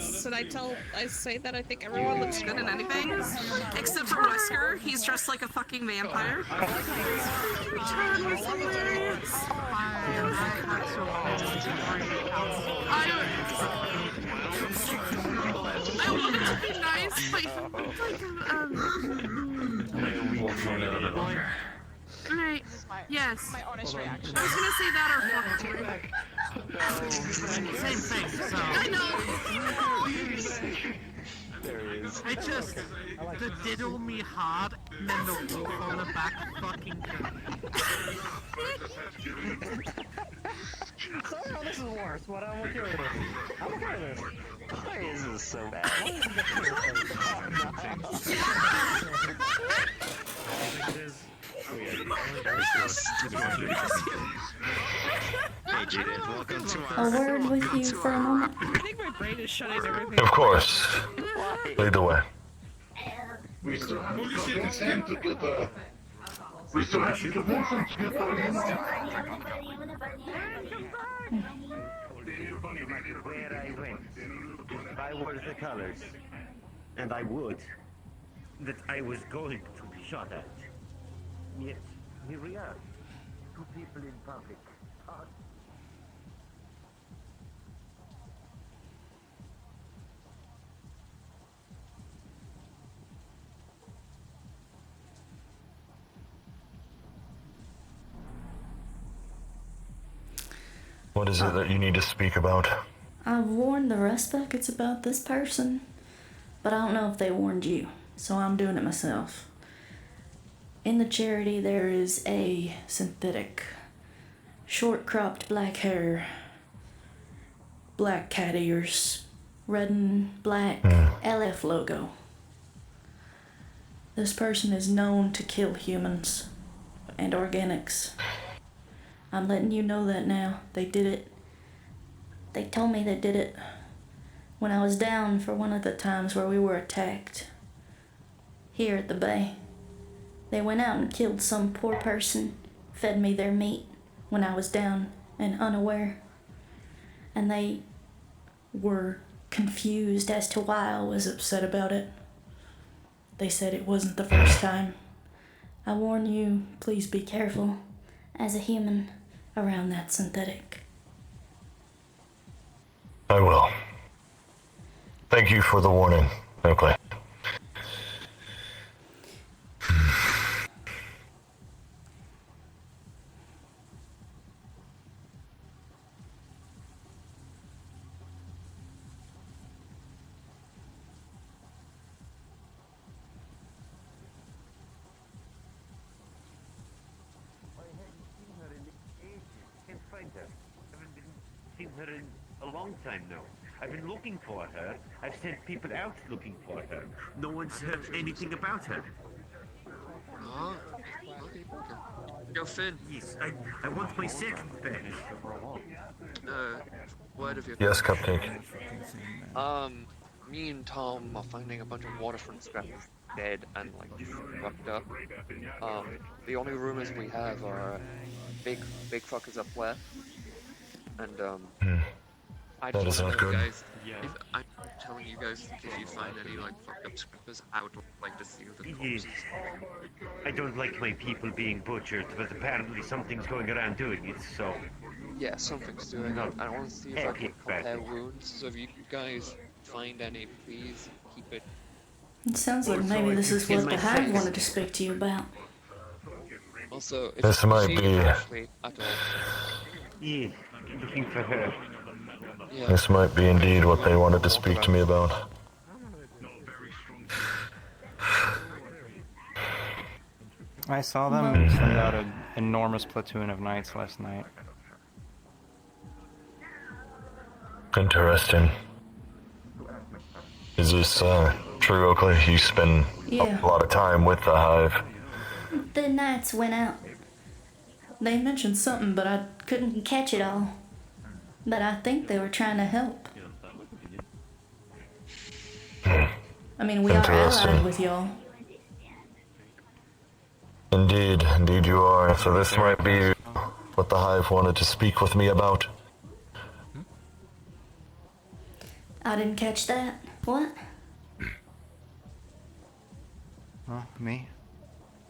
Should I say that I think everyone looks good in anything? Except for Wesker, he's dressed like a fucking vampire. Return was hilarious. I wanted to be nice, but Alright, yes. My honest reaction. I was gonna say that or fuck. Same thing, so. I know! There he is. I just, the diddle me hard, and then the wolf on the back fucking Oh, this is worse, but I'm okay with it. I'm okay with this. Why is this so bad? Why is Hey Judith, welcome to A word with you for a moment. I think my brain is shutting everything. Of course. Lead the way. We still have to get the... We still have to get the... Where I went, if I were the colors, and I would, that I was going to be shot at. Yet, here we are. Two people in public. What is it that you need to speak about? I've warned the rest of it's about this person, but I don't know if they warned you, so I'm doing it myself. In the charity, there is a synthetic, short-cropped black hair, black cat ears, red and black LF logo. This person is known to kill humans and organics. I'm letting you know that now. They did it. They told me they did it when I was down for one of the times where we were attacked here at the bay. They went out and killed some poor person, fed me their meat when I was down and unaware. And they were confused as to why I was upset about it. They said it wasn't the first time. I warn you, please be careful as a human around that synthetic. I will. Thank you for the warning, Oakley. Seen her in a long time now. I've been looking for her. I've sent people out looking for her. No one's heard anything about her. Huh? Okay. Yo, Finn. Yes, I want my second back. What have you... Yes, Cupcake. Me and Tom are finding a bunch of waterfront scrappers dead and, like, fucked up. The only rumors we have are big fuckers up west. And, I That just is want not to know, good. guys, if I'm telling you guys, if you find any, like, fucked up scrappers, I would like to see the corpses. I don't like my people being butchered, but apparently something's going around doing it, so... Yeah, something's doing it. I want to see if I can compare wounds, so if you guys find any, please keep it. It sounds like maybe this is what the Hive wanted to speak to you about. Also, if This you might see be- Ashley at all, Yeah, looking for her. yeah, This might be indeed what they wanted to speak to me about. I saw them send out an enormous platoon of knights last night. Interesting. Is this true, Oakley? You spend Yeah. a lot of time with the Hive. The knights went out. They mentioned something, but I couldn't catch it all. But I think they were trying to help. I mean, we are Interesting. allied with y'all. Indeed you are. So this might be what the Hive wanted to speak with me about. I didn't catch that. What? Huh? Me?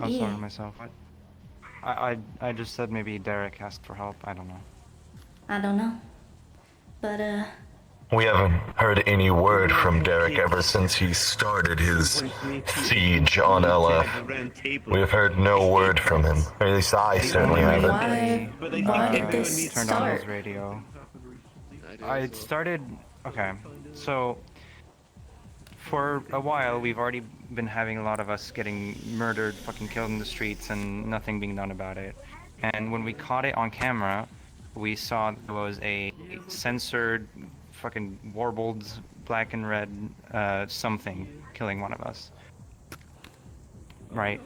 Oh, Yeah. sorry, myself. What? I just said maybe Derek asked for help. I don't know. I don't know. But, We haven't heard any word from Derek ever since he started his siege on LF. We have heard no word from him. Or at least I certainly haven't. why did this Turned on his start? radio. I I started. Okay, so for a while we've already been having a lot of us getting murdered, fucking killed in the streets, and nothing being done about it. And when we caught it on camera, we saw there was a censored, fucking warbled, black and red something killing one of us. Right.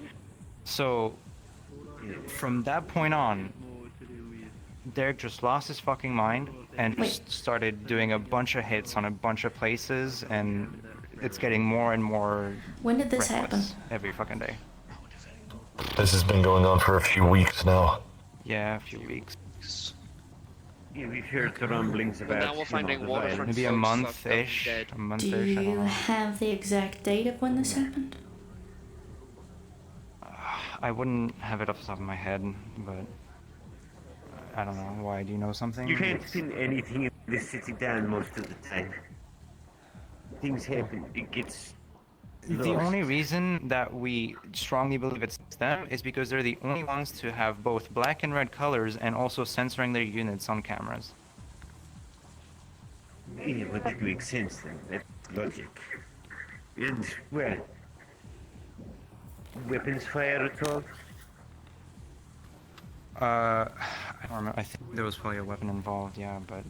So from that point on, Derek just lost his fucking mind and just started doing a bunch of hits on a bunch of places, and it's getting more and more When did this happen? reckless every fucking day. This has been going on for a few weeks now. Yeah, a few weeks. Yeah, we've heard the rumblings about. now we're finding the waterfront violence. Maybe a folks month-ish. fucked up dead. A Do month-ish, I don't you know. have the exact date of when this happened? I wouldn't have it off the top of my head, but I don't know. Why? Do you know something? You can't pin anything in this city down most of the time. Things happen. It gets. The lost. only reason that we strongly believe it's them is because they're the only ones to have both black and red colors and also censoring their units on cameras. Yeah, but that makes sense then. That's logic. And, well, weapons fire at all? I don't remember. I think there was probably a weapon involved, yeah, but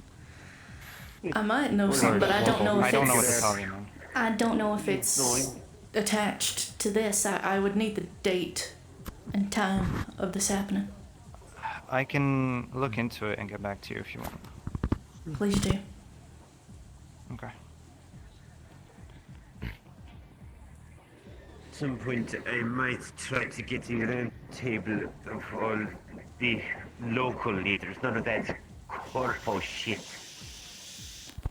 I might know some, but I don't know if I don't know what to it's. tell you, man. I don't know if it's attached to this. I would need the date and time of this happening. I can look into it and get back to you if you want. Please do. Okay. At some point, I might try to get a round table of all the local leaders. None of that corpo shit.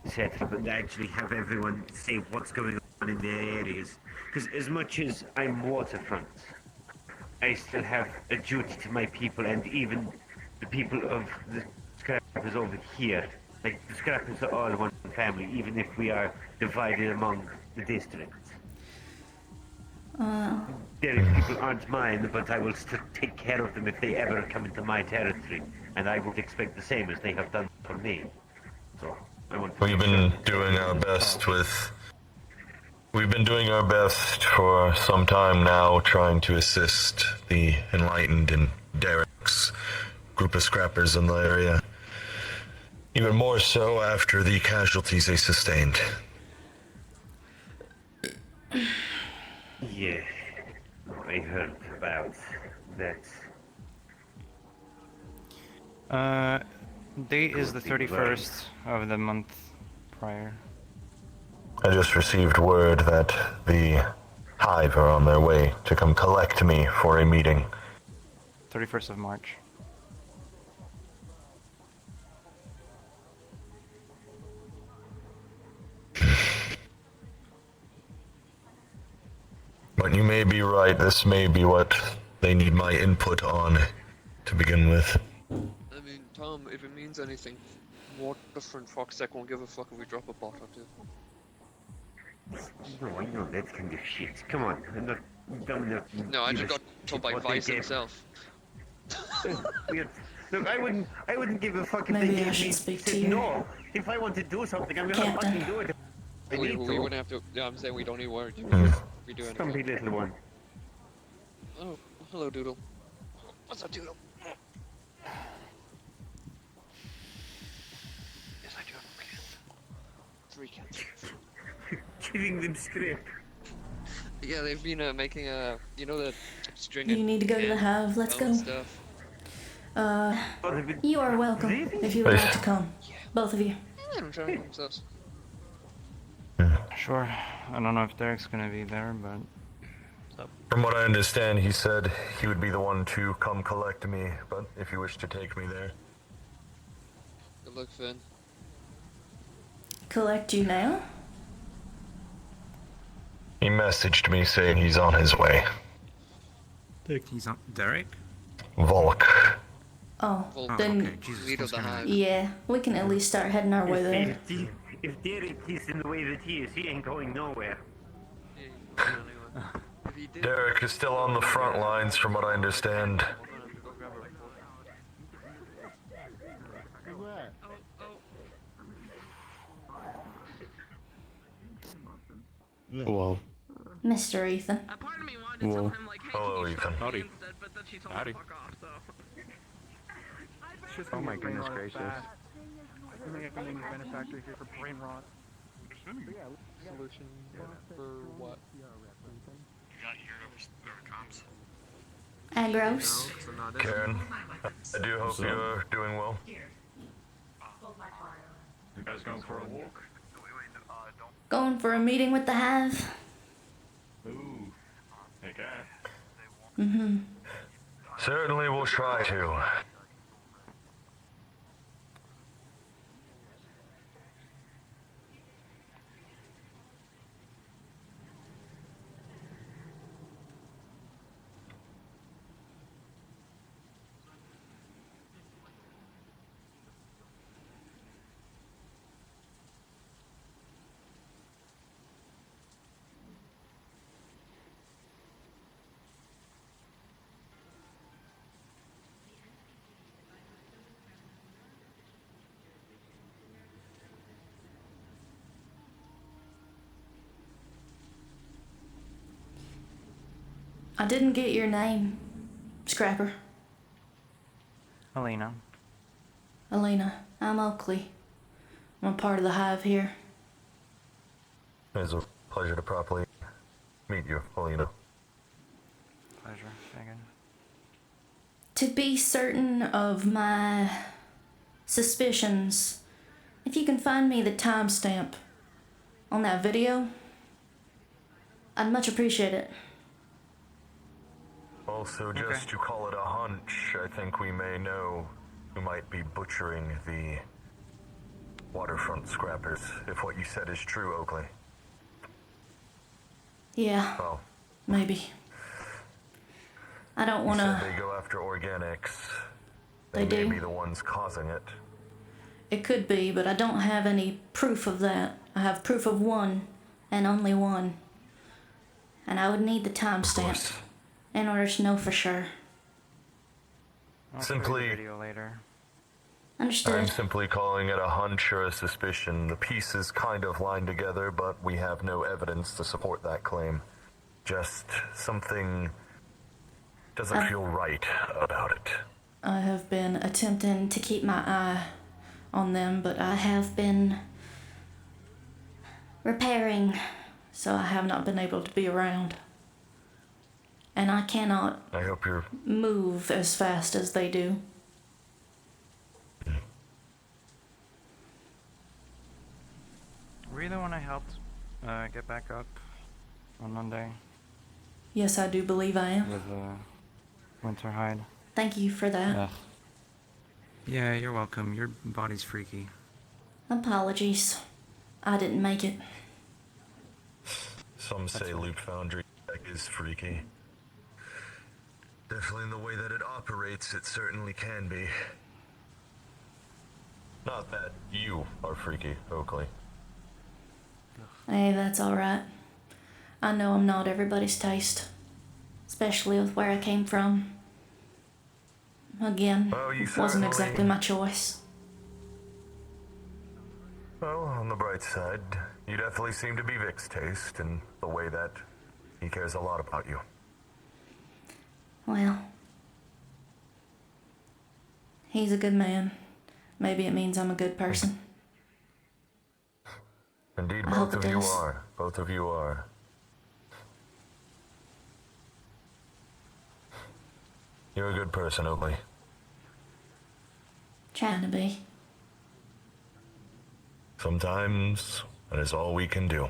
Etc. But actually have everyone say what's going on in their areas. Because as much as I'm waterfront, I still have a duty to my people and even the people of the Scrappers over here. Like, the Scrappers are all one family, even if we are divided among the districts. Their people aren't mine, but I will still take care of them if they ever come into my territory. And I would expect the same as they have done for me. So, I want to We've been doing our best with... We've been doing our best for some time now, trying to assist the Enlightened and Derek's group of scrappers in the area. Even more so after the casualties they sustained. Yeah, I heard about that. Date is the 31st of the month prior. I just received word that the Hive are on their way to come collect me for a meeting. 31st of March. But you may be right, this may be what they need my input on to begin with. I mean, Tom, if it means anything, Waterfront Foxtech won't give a fuck if we drop a bot or two. No, I know that kind of shit. Come on, I'm not dumb enough to No, I give just a got told by shit what they Vice gave. himself. Weird. Look, I wouldn't give a fuck if Maybe they I gave should me speak said to you. no. If I want to do something, I'm gonna Captain. fucking do it. I We need to. wouldn't have to. Yeah, I'm saying we don't need words. We do anything. Stumpy little one. Oh, hello, Doodle. What's up, Doodle? Yes, I do have a cat. 3 cats. Giving them scrap. Yeah, they've been making a, you know, the string. You need to go to the Hive. Let's go. Stuff. Oh, they've been- You are welcome Really? if you would like to come. Both of you. Yeah, I'm trying themselves. Sure. I don't know if Derek's gonna be there, but From what I understand, he said he would be the one to come collect me, but if you wish to take me there. Good luck, Finn. Collect you now? He messaged me saying he's on his way. He's on Derek? Volk. Oh, Well, then okay, Jesus, leader of what's the going on? hive. yeah, we can at least start heading our way there. If Derek is in the way that he is, he ain't going nowhere. Yeah, he's not going anywhere. If he did, Derek is still on the front lines, from what I understand. we're gonna have to go grab a report. Well, Mr. Ethan. A part of me wanted to tell Well, him, like, hey, hello, can you stop Ethan. me Howdy. instead, but then she told Howdy. me to fuck off, so. Oh my goodness gracious. Solution for what? Agros. Karen, I do hope you're doing well. You guys going for a walk? Going for a meeting with the Hive. Ooh. Okay. Mm-hmm. Certainly we'll try to. I didn't get your name, Scrapper. Elena. Elena. I'm Oakley. I'm a part of the Hive here. It's a pleasure to properly meet you, Helena. Pleasure, Megan. To be certain of my suspicions, if you can find me the timestamp on that video, I'd much appreciate it. Also, just to call it a hunch, I think we may know who might be butchering the waterfront scrappers, if what you said is true, Oakley. Yeah, Well, maybe. I don't you want said to... they go after organics. They may do. be the ones causing it. It could be, but I don't have any proof of that. I have proof of one, and only one. And I would need the timestamp course. in order to know for sure. I'll show you the Simply- video later. I'm Understood. simply calling it a hunch or a suspicion. The pieces kind of line together, but we have no evidence to support that claim. Just something doesn't feel right about it. I have been attempting to keep my eye on them, but I have been repairing, so I have not been able to be around. And I cannot I hope you're move as fast as they do. Were you the one I helped get back up on Monday Yes, I do believe I am. with Winter Hide? Thank you for that. Yeah, you're welcome. Your body's freaky. Apologies. I didn't make it. Some say Loop Foundry tech is freaky. Definitely in the way that it operates, it certainly can be. Not that you are freaky, Oakley. Hey, that's alright. I know I'm not everybody's taste. Especially with where I came from. Again, Well, you it wasn't certainly- exactly my choice. Well, on the bright side, you definitely seem to be Vic's taste in the way that he cares a lot about you. Well, he's a good man. Maybe it means I'm a good person. Indeed, I hope both it of you does. are. Both of you are. You're a good person, Oakley. Trying to be. Sometimes that is all we can do.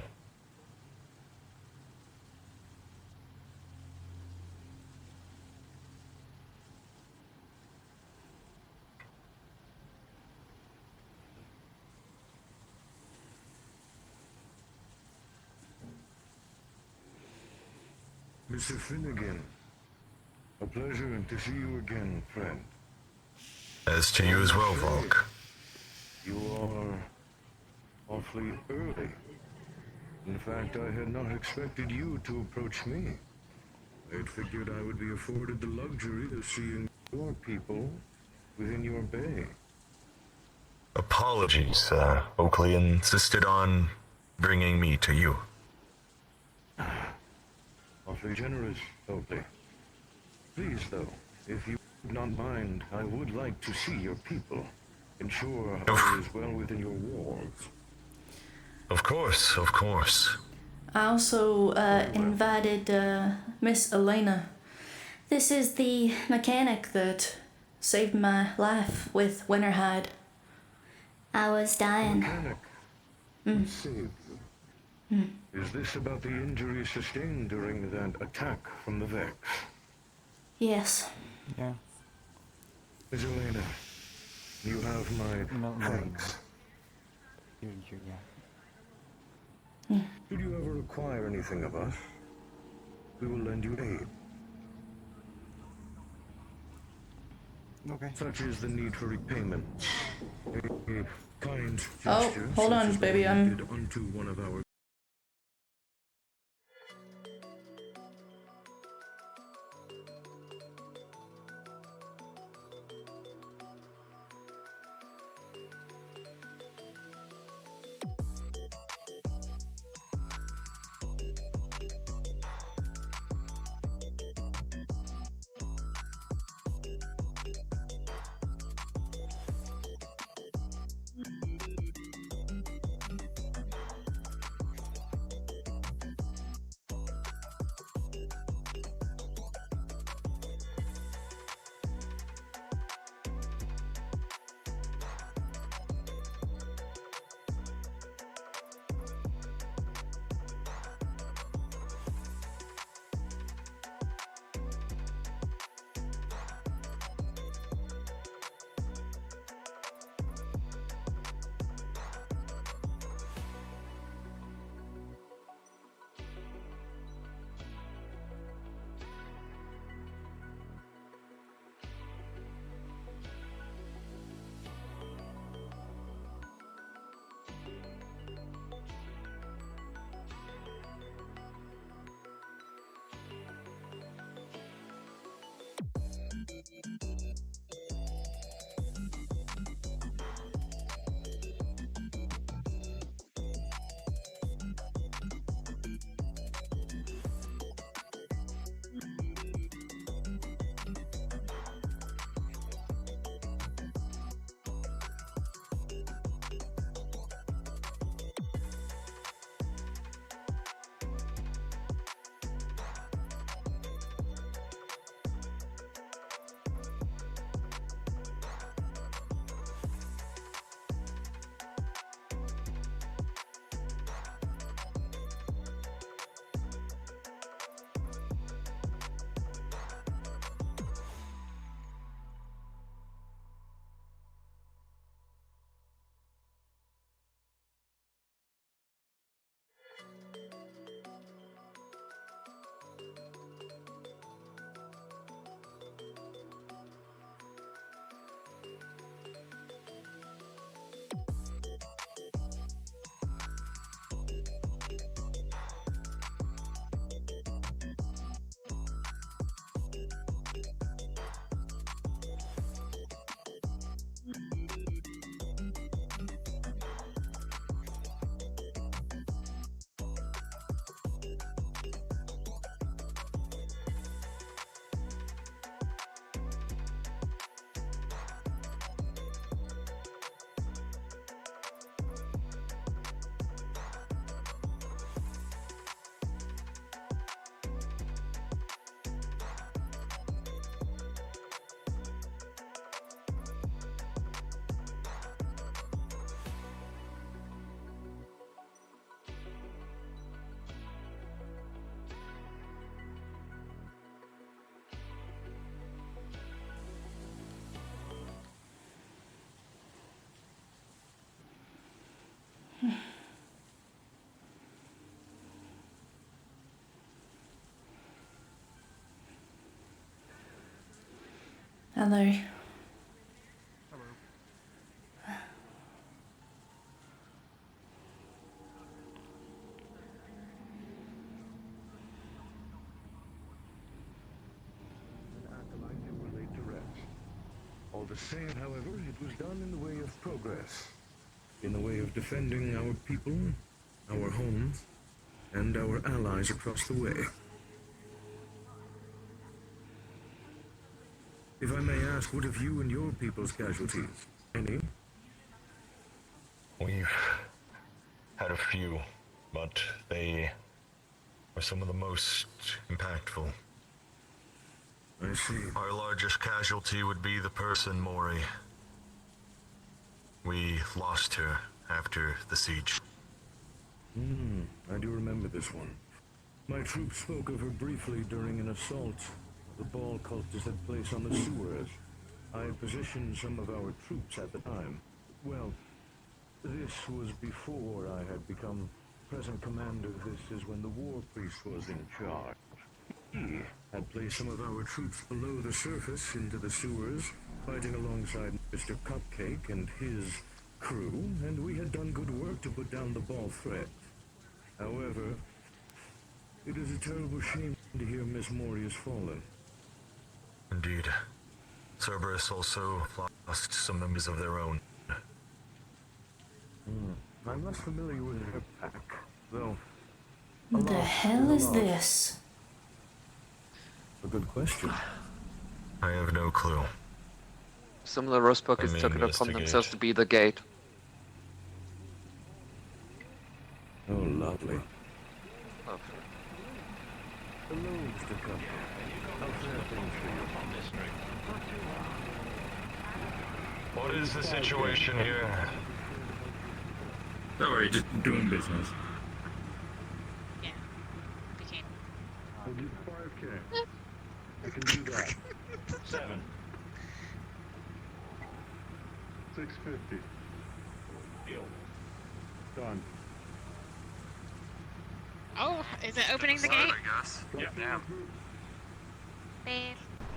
Mr. Finnegan, a pleasure to see you again, friend. As to you as well, Volk. You are awfully early. In fact, I had not expected you to approach me. I had figured I would be afforded the luxury of seeing your people within your bay. Apologies, Oakley insisted on bringing me to you. Awfully generous, Oakley. Please, though, if you would not mind, I would like to see your people. Ensure all is well within your walls. Of course, of course. I also invited Miss Elena. This is the mechanic that saved my life with Winterhide. I was dying. Mechanic. Saved you. Is this about the injury sustained during that attack from the Vex? Yes. Yeah. Miss Elena, you have my No, thanks. yeah. Should you ever require anything of us, we will lend you aid. Okay. Such is the need for repayment. A kind Oh, gesture hold such on, as the baby, one you I'm- did unto one of our Hello. Were laid to rest. All the same, however, it was done in the way of progress, in the way of defending our people, our homes, and our allies across the way. If I may ask, what have you and your people's casualties? Any? We've had a few, but they were some of the most impactful. I see. Our largest casualty would be the person Mori. We lost her after the siege. I do remember this one. My troops spoke of her briefly during an assault the Ball cultists had placed on the sewers. I had positioned some of our troops at the time. Well, this was before I had become present commander. This is when the war priest was in charge. He had placed some of our troops below the surface into the sewers, fighting alongside Mr. Cupcake and his crew, and we had done good work to put down the Ball threat. However, it is a terrible shame to hear Miss Mori has fallen. Indeed. Cerberus also lost some members of their own. I'm less familiar with her pack, though. What the hell is this? A good question. I have no clue. Some of the Rosebukers Let me took it upon investigate. themselves to be the gate. Oh, lovely. Oh, Hello, Mr. Cupcake. How can I things for you? What is the situation here? Don't worry, just doing business. Yeah. Became. I'll do 5K. I can do that. 7. 650. Deal. Done. Oh, is it opening the gate? Yeah. Now. Babe.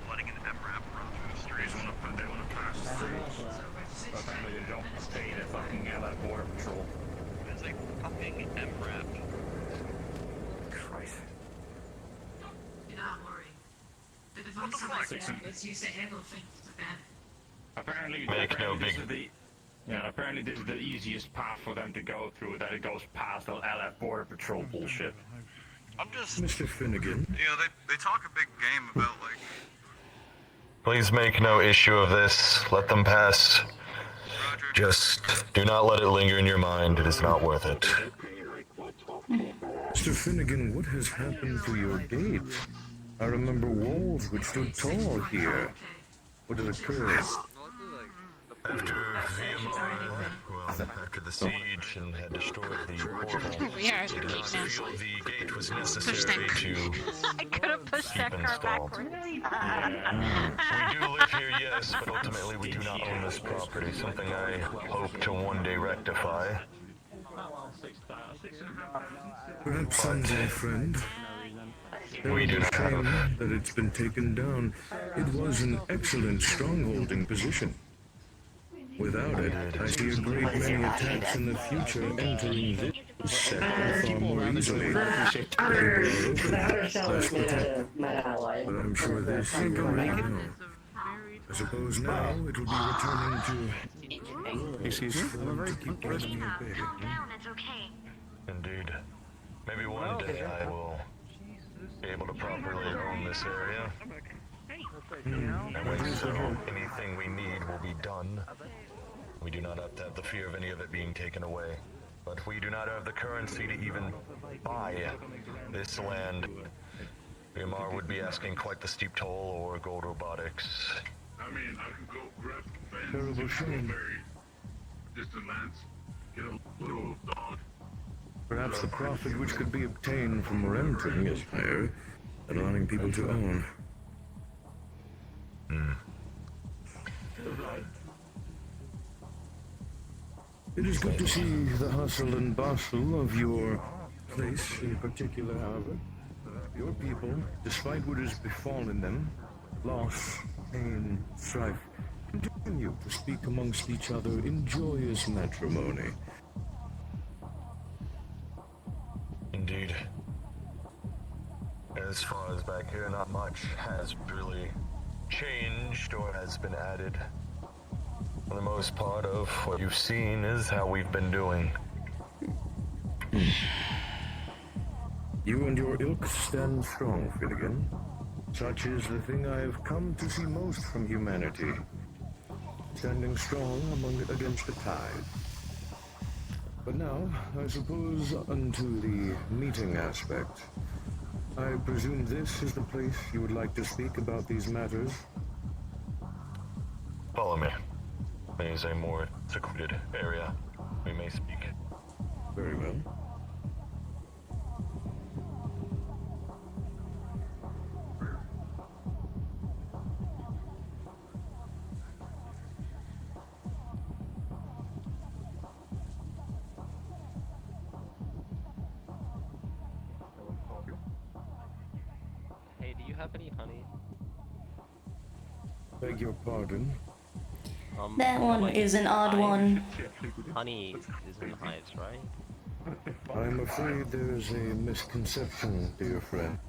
Letting an MRAP run through the streets. They want to pass the streets. Apparently they don't stay in fucking Allied Border Patrol. It's like fucking MRAP. Christ. Do not worry. The device is used to handle things like that. Apparently this is the easiest path for them to go through, that it goes past the Allied Border Patrol bullshit. I'm just, Mr. Finnegan. you know, they talk a big game about, like, Please make no issue of this. Let them pass. Just do not let it linger in your mind. It is not worth it. Mr. Finnegan, what has happened to your gate? I remember walls which stood tall here. What has occurred? After after the siege and had destroyed the portal, We are at the gate now. the gate was necessary to I could have pushed that car installed. backwards. We do live here, yes, but ultimately we do not own this property, something I hope to one day rectify. Perhaps someday, friend. We do It's not a shame have... that it's been taken down. It was an excellent strongholding position. Without it, I see a great many attacks in the future entering this sector far more easily. Less protected. But I'm sure this you already know. I suppose now it will be returning to... Excuse me? to keep getting me a bit. Indeed. Maybe one day I will be able to properly own this area. And when so, anything we need will be done. We do not have to have the fear of any of it being taken away. But we do not have the currency to even buy this land. Myanmar would be asking quite the steep toll, or Gold Robotics. I mean, I could go grab Terrible shame. distant lands, get a little dog. Perhaps the profit which could be obtained from renting is higher than allowing people to own. It is good to see the hustle and bustle of your place in particular, however. Your people, despite what has befallen them, loss, pain, strife, continue to speak amongst each other in joyous matrimony. Indeed. As far as back here, not much has really changed or has been added. For the most part of what you've seen is how we've been doing. You and your ilk stand strong, Finnegan. Such is the thing I have come to see most from humanity. Standing strong against the tide. But now, I suppose, unto the meeting aspect. I presume this is the place you would like to speak about these matters? Follow me. There is a more secluded area. We may speak. Very well. Hey, do you have any honey? Beg your pardon? That one is an odd one. Honey is in hives, right? I'm afraid there's a misconception, dear friend.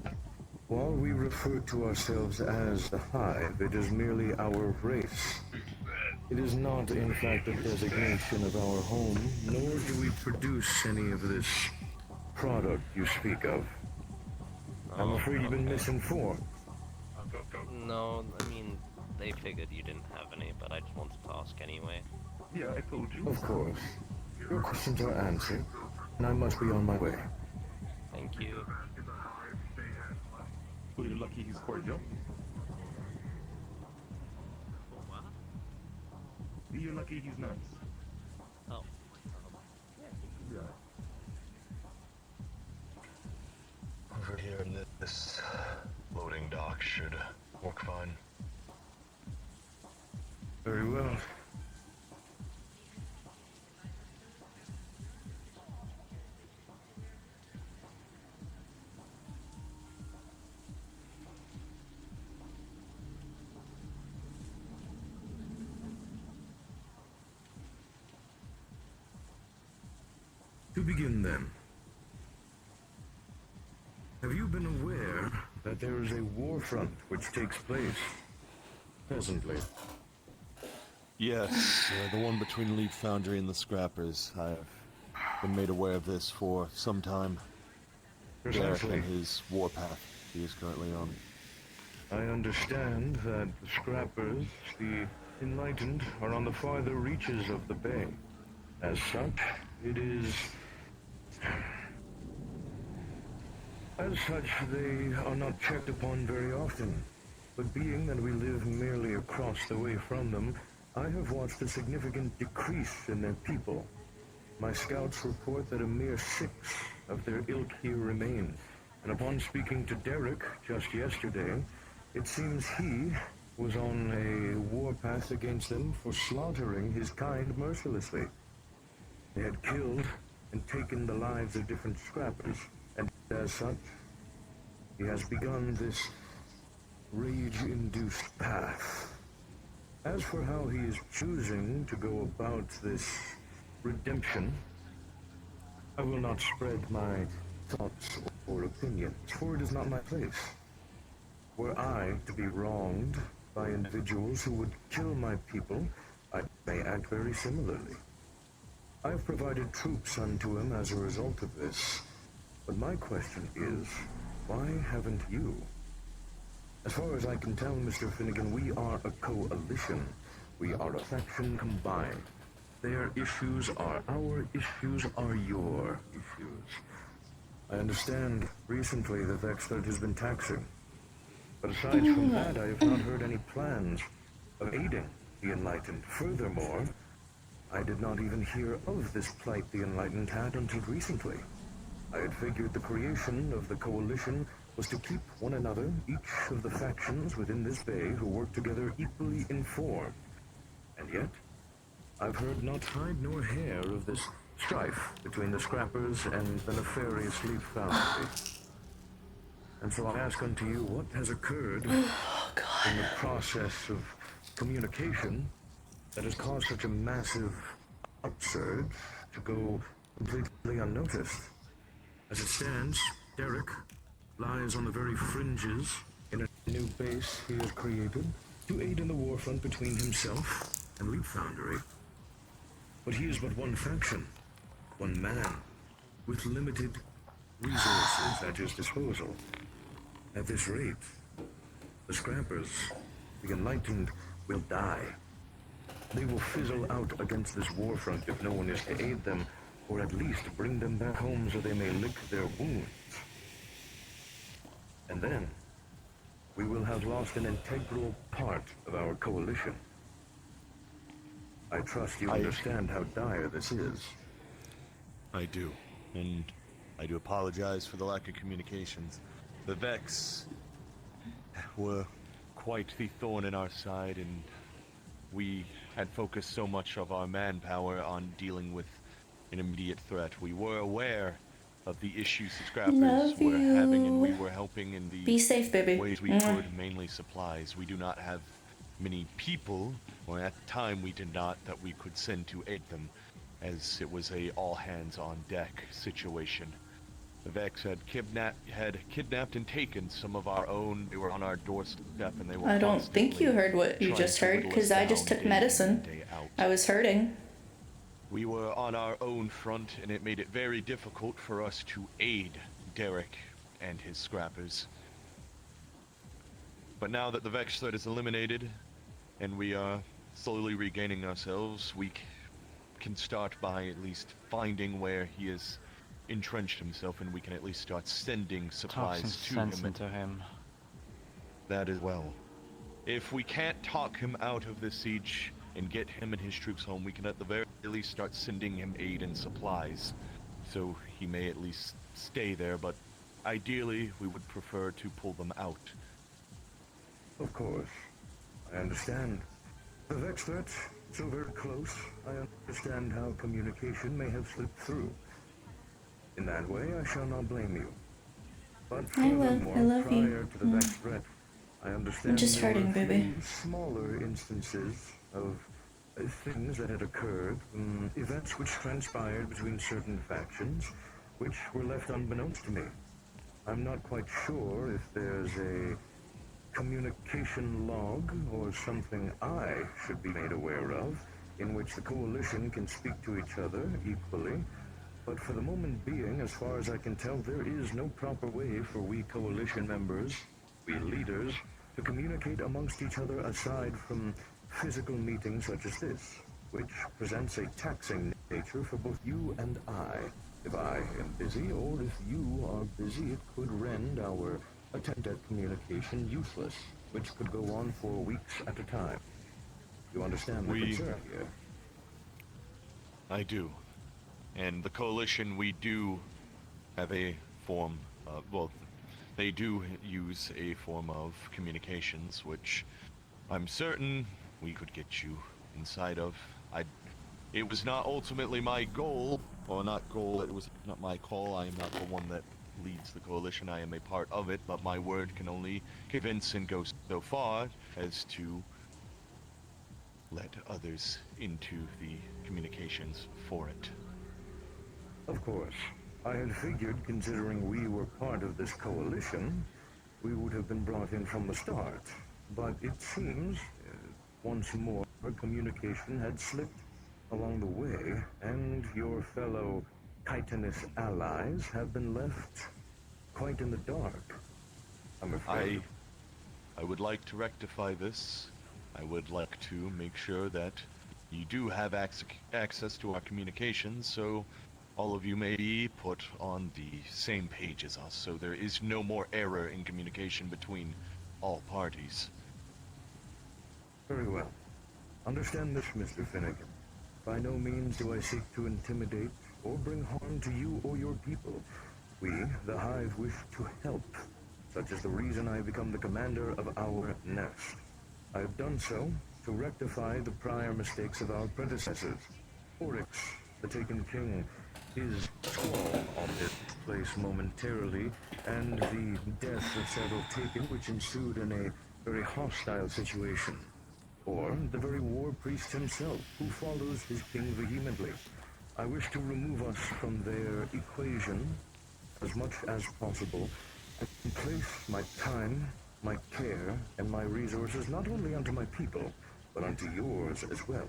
While we refer to ourselves as the Hive, it is merely our race. It is not, in fact, a designation of our home, nor do we produce any of this product you speak of. I'm afraid you've been misinformed. No, I mean, they figured you didn't have any, but I just wanted to ask anyway. Yeah, I told you. Of course. Your questions are answered, and I must be on my way. Thank you. Well, you're lucky he's cordial. What? You're lucky he's nice. Oh. Yeah. Over here in this loading dock should work fine. Very well. To begin then, have you been aware that there is a war front which takes place presently? Yes, the one between Leap Foundry and the Scrappers. I have been made aware of this for some time. Derek and his warpath he is currently on. I understand that the Scrappers, the Enlightened, are on the farther reaches of the bay. As such, it is... As such, they are not checked upon very often. But being that we live merely across the way from them, I have watched a significant decrease in their people. My scouts report that a mere 6 of their ilk here remain, and upon speaking to Derek just yesterday, it seems he was on a warpath against them for slaughtering his kind mercilessly. They had killed and taken the lives of different Scrappers, and as such, he has begun this rage-induced path. As for how he is choosing to go about this redemption, I will not spread my thoughts or opinions, for it is not my place. Were I to be wronged by individuals who would kill my people, I may act very similarly. I have provided troops unto him as a result of this, but my question is, why haven't you? As far as I can tell, Mr. Finnegan, we are a coalition. We are a faction combined. Their issues are our issues, are your issues. I understand recently that Vexler has been taxing. But aside from that, I have not heard any plans of aiding the Enlightened. Furthermore, I did not even hear of this plight the Enlightened had until recently. I had figured the creation of the coalition was to keep one another, each of the factions within this bay who work together, equally informed. And yet, I've heard not hide nor hair of this strife between the Scrappers and the nefarious Leap Foundry. And so I ask unto you, what has occurred in the process of communication that has caused such a massive upsurge to go completely unnoticed. As it stands, Derek lies on the very fringes in a new base he has created to aid in the war front between himself and Leap Foundry. But he is but one faction, one man, with limited resources at his disposal. At this rate, the Scrappers, the Enlightened, will die. They will fizzle out against this war front if no one is to aid them, or at least bring them back home so they may lick their wounds. And then, we will have lost an integral part of our coalition. I trust you understand how dire this is. I do, and I do apologize for the lack of communications. The Vex were quite the thorn in our side, and we had focused so much of our manpower on dealing with an immediate threat. We were aware of the issues the Scrappers were having, and we were helping in the Be safe, baby. ways we could, mainly supplies. We do not have many people, or at the time we did not, that we could send to aid them, as it was a all-hands-on-deck situation. The Vex had kidnapped and taken some of our own. They were on our doorstep, and they were. I don't think you heard what you just heard, because I just took medicine. I was hurting. We were on our own front, and it made it very difficult for us to aid Derek and his Scrappers. But now that the Vex threat is eliminated, and we are slowly regaining ourselves, we can start by at least finding where he has entrenched himself, and we can at least start sending supplies to him. That as well. If we can't talk him out of this siege and get him and his troops home, we can at the very least start sending him aid and supplies, so he may at least stay there, but ideally we would prefer to pull them out. Of course. I understand. The Vex threat, so very close, I understand how communication may have slipped through. In that way, I shall not blame you. But furthermore, prior to the Vex threat, I understand I'm just hurting, there were a baby. few smaller instances of things that had occurred, events which transpired between certain factions, which were left unbeknownst to me. I'm not quite sure if there's a communication log or something I should be made aware of, in which the Coalition can speak to each other equally. But for the moment being, as far as I can tell, there is no proper way for we Coalition members, we leaders, to communicate amongst each other aside from physical meetings such as this, which presents a taxing nature for both you and I. If I am busy, or if you are busy, it could render our attempt at communication useless, which could go on for weeks at a time. You understand the concern here? I do. And the Coalition, we do have a form of, well, they do use a form of communications, which I'm certain we could get you inside of. It was not ultimately my goal, or not goal, it was not my call. I am not the one that leads the Coalition. I am a part of it, but my word can only convince and go so far as to let others into the communications for it. Of course. I had figured, considering we were part of this coalition, we would have been brought in from the start. But it seems, once more, communication had slipped along the way, and your fellow chitinous allies have been left quite in the dark, I'm afraid. I would like to rectify this. I would like to make sure that you do have access to our communications, so all of you may be put on the same page as us, so there is no more error in communication between all parties. Very well. Understand this, Mr. Finnegan. By no means do I seek to intimidate or bring harm to you or your people. We, the Hive, wish to help. Such is the reason I become the commander of our nest. I have done so to rectify the prior mistakes of our predecessors. Oryx, the Taken King, his squall on this place momentarily, and the death of several Taken, which ensued in a very hostile situation, or the very war priest himself, who follows his king vehemently. I wish to remove us from their equation as much as possible, and place my time, my care, and my resources not only unto my people, but unto yours as well,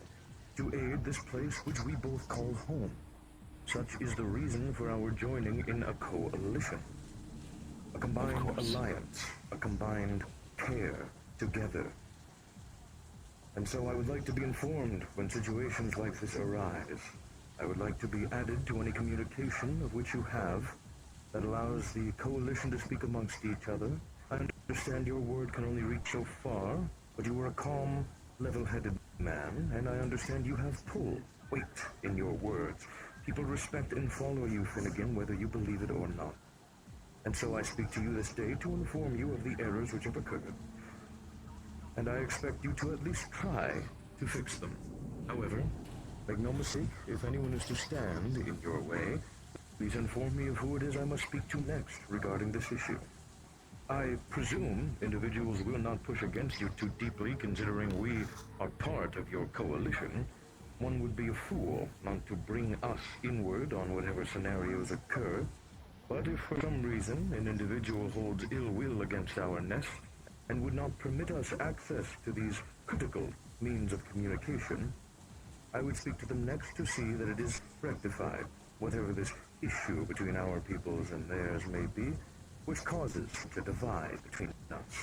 to aid this place which we both call home. Such is the reason for our joining in a coalition. A combined alliance, a combined care together. And so I would like to be informed when situations like this arise. I would like to be added to any communication of which you have that allows the coalition to speak amongst each other. I understand your word can only reach so far, but you are a calm, level-headed man, and I understand you have pull, weight in your words. People respect and follow you, Finnegan, whether you believe it or not. And so I speak to you this day to inform you of the errors which have occurred. And I expect you to at least try to fix them. However, make no mistake, if anyone is to stand in your way, please inform me of who it is I must speak to next regarding this issue. I presume individuals will not push against you too deeply, considering we are part of your coalition. One would be a fool not to bring us inward on whatever scenarios occur. But if for some reason an individual holds ill will against our nest and would not permit us access to these critical means of communication, I would speak to them next to see that it is rectified, whatever this issue between our peoples and theirs may be, which causes the divide between us.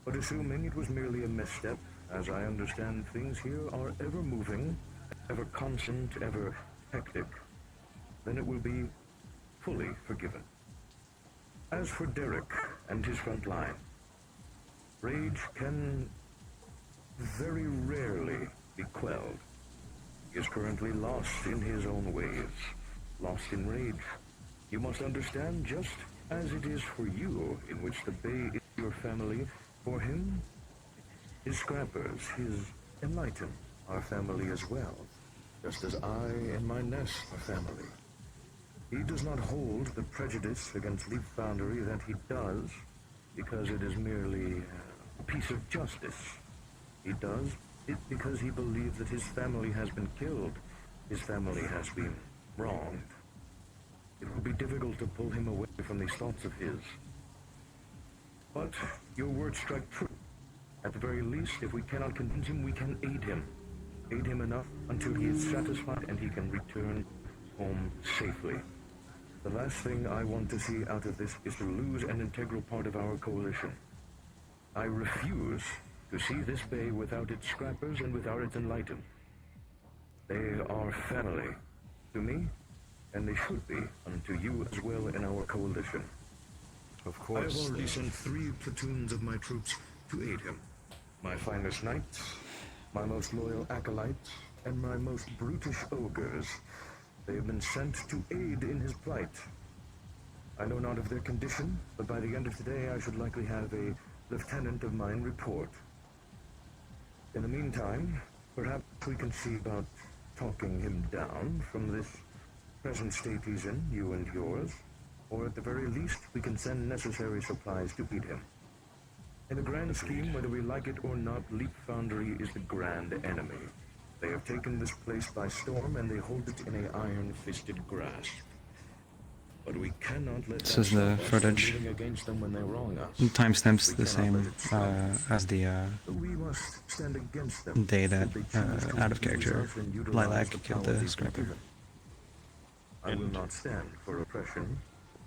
But assuming it was merely a misstep, as I understand things here are ever moving, ever constant, ever hectic, then it will be fully forgiven. As for Derek and his front line, rage can very rarely be quelled. He is currently lost in his own ways, lost in rage. You must understand, just as it is for you, in which the Bay is your family, for him, his scrappers, his enlighten, are family as well, just as I and my nest are family. He does not hold the prejudice against Leaf Foundry that he does, because it is merely a piece of justice. He does it because he believes that his family has been killed, his family has been wronged. It will be difficult to pull him away from these thoughts of his. But your words strike true. At the very least, if we cannot convince him, we can aid him. Aid him enough until he is satisfied and he can return home safely. The last thing I want to see out of this is to lose an integral part of our coalition. I refuse to see this bay without its scrappers and without its enlightened. They are family to me, and they should be unto you as well in our coalition. Of course. I have already sent 3 platoons of my troops to aid him. My finest knights, my most loyal acolytes, and my most brutish ogres. They have been sent to aid in his plight. I know not of their condition, but by the end of today I should likely have a lieutenant of mine report. In the meantime, perhaps we can see about talking him down from this present state he's in, you and yours, or at the very least we can send necessary supplies to aid him. In the grand scheme, whether we like it or not, Leap Foundry is the grand enemy. They have taken this place by storm, and they hold it in an iron-fisted grasp. But we cannot let This is the footage. against them when they wrong us. Timestamp's the same as the We must stand against them day that should they choose to out of abuse character us and utilize Lilac the killed power the they've been scrapper. given. I will not stand for oppression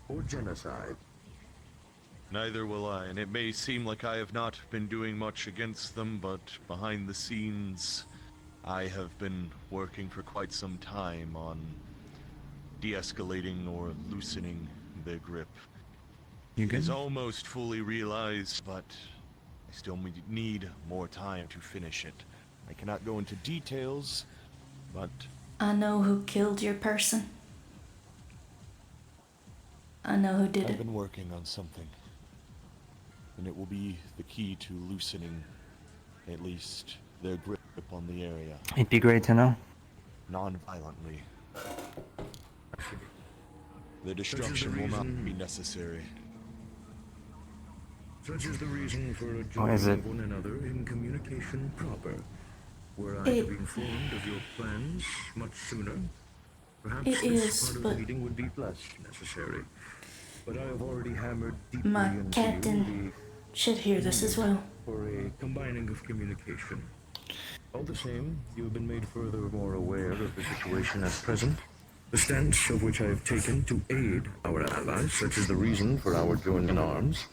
or genocide. Neither will I, and it may seem like I have not been doing much against them, but behind the scenes, I have been working for quite some time on de-escalating or loosening their grip. You It is good? almost fully realized, but I still need more time to finish it. I cannot go into details, but I know who killed your person. I know who did I've it. been working on something. And it will be the key to loosening, at least, their grip on the area. It'd be great to know. Non-violently. Their destruction will not be necessary. Such is the reason for What is it? joining one another in communication proper. Were I It- to be informed of your plans much sooner, perhaps It this is, part of but- the meeting would be less necessary. But I have already hammered deeply My into captain should hear this as well. for a combining of communication. All the same, you have been made furthermore aware of the situation at present, the stance of which I have taken to aid our allies, such is the reason for our joining arms,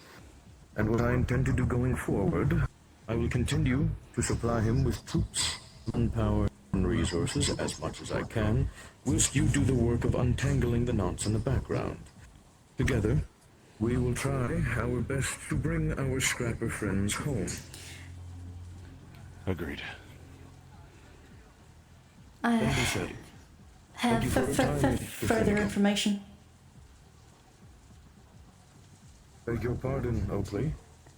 and what I intend to do going forward. I will continue to supply him with troops, manpower, and resources as much as I can, whilst you do the work of untangling the knots in the background. Together, we will try our best to bring our scrapper friends home. Agreed. I Understood. have Thank you for your time, Mr. further Finnegan. information. Beg your pardon, Oakley.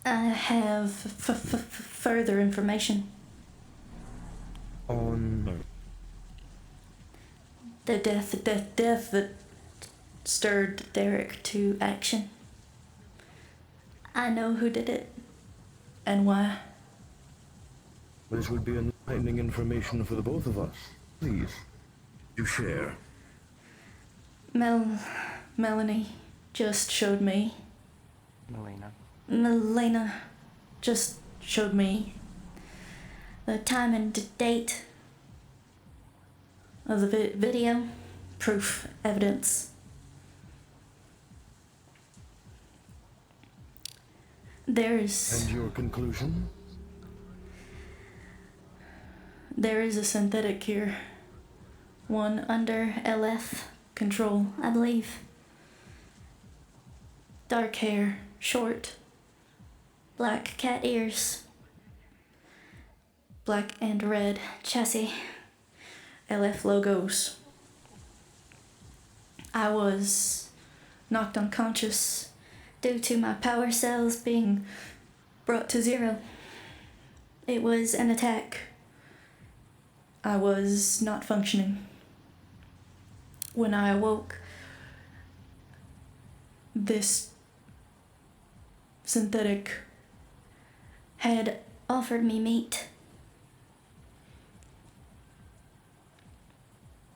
I have further information. On The death that stirred Derek to action. I know who did it and why. this would be enlightening information for the both of us. Please, do share. Melanie just showed me. Melena just showed me the time and date of the video, proof, evidence. There is And your conclusion? there is a synthetic here, one under LF control, I believe. Dark hair, short, black cat ears, black and red chassis, LF logos. I was knocked unconscious due to my power cells being brought to zero. It was an attack. I was not functioning. When I awoke, this synthetic had offered me meat.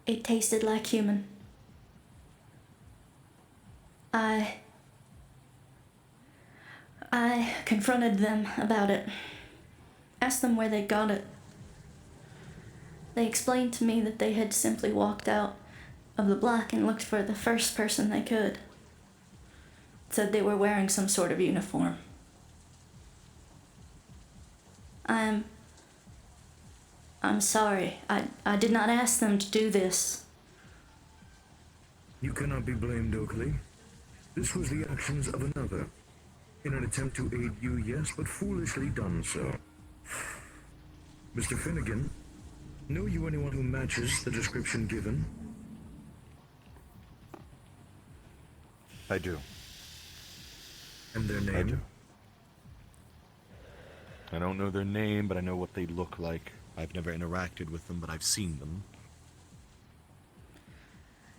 It tasted like human. I confronted them about it, asked them where they got it. They explained to me that they had simply walked out of the block and looked for the first person they could. Said they were wearing some sort of uniform. I'm sorry. I did not ask them to do this. You cannot be blamed, Oakley. This was the actions of another. In an attempt to aid you, yes, but foolishly done so. Mr. Finnegan, know you anyone who matches the description given? I do. And their name? I do. I don't know their name, but I know what they look like. I've never interacted with them, but I've seen them.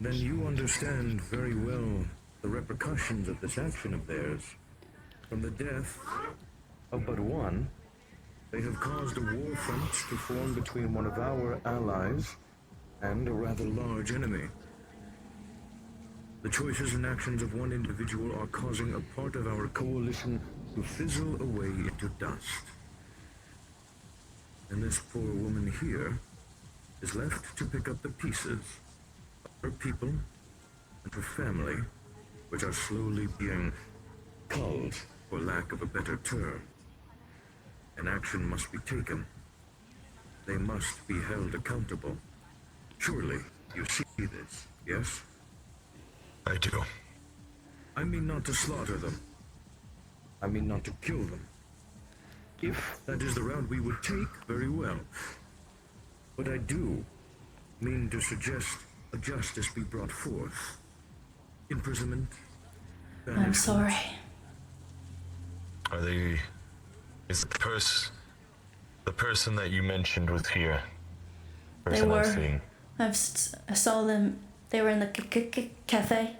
Then you understand very well the repercussions of this action of theirs. From the death of but one, they have caused a war front to form between one of our allies and a rather large enemy. The choices and actions of one individual are causing a part of our coalition to fizzle away into dust. And this poor woman here is left to pick up the pieces of her people and her family, which are slowly being culled, for lack of a better term. An action must be taken. They must be held accountable. Surely you see this, yes? I do. I mean not to slaughter them. I mean not to kill them. If that is the route we would take, very well. But I do mean to suggest a justice be brought forth. Imprisonment. I'm banishment. sorry. Are they... Is the person that you mentioned was here? They Person were. I'm seeing. I saw them. They were in the cafe.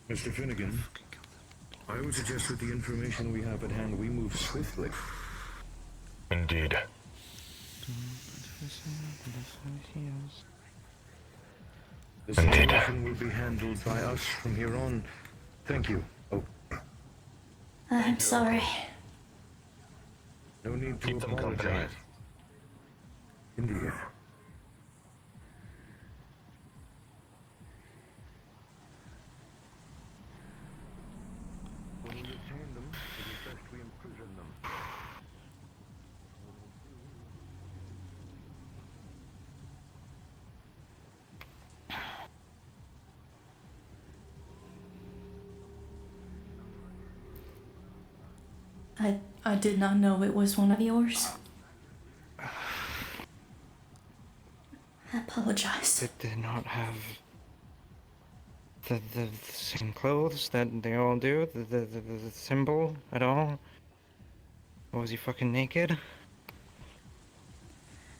Mr. Finnegan, I would suggest with the information we have at hand, we move swiftly. Indeed. The situation will be handled by us from here on. Thank you. Oh, I'm sorry. no need to Keep them company. apologize. Indeed. When we return them, it is best we imprison them. I did not know it was one of yours. I apologize. Did they not have the same clothes that they all do? The symbol at all? Or was he fucking naked?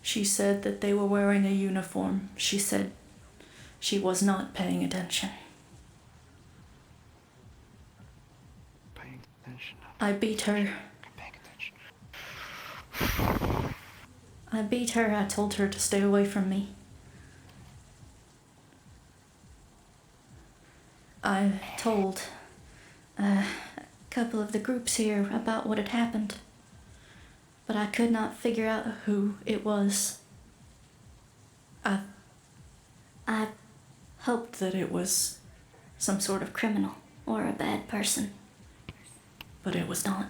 She said that they were wearing a uniform. She said she was not paying attention. Paying attention. I beat her. Paying attention. I beat her. I told her to stay away from me. I told a couple of the groups here about what had happened, but I could not figure out who it was. I hoped that it was some sort of criminal or a bad person, but it was not,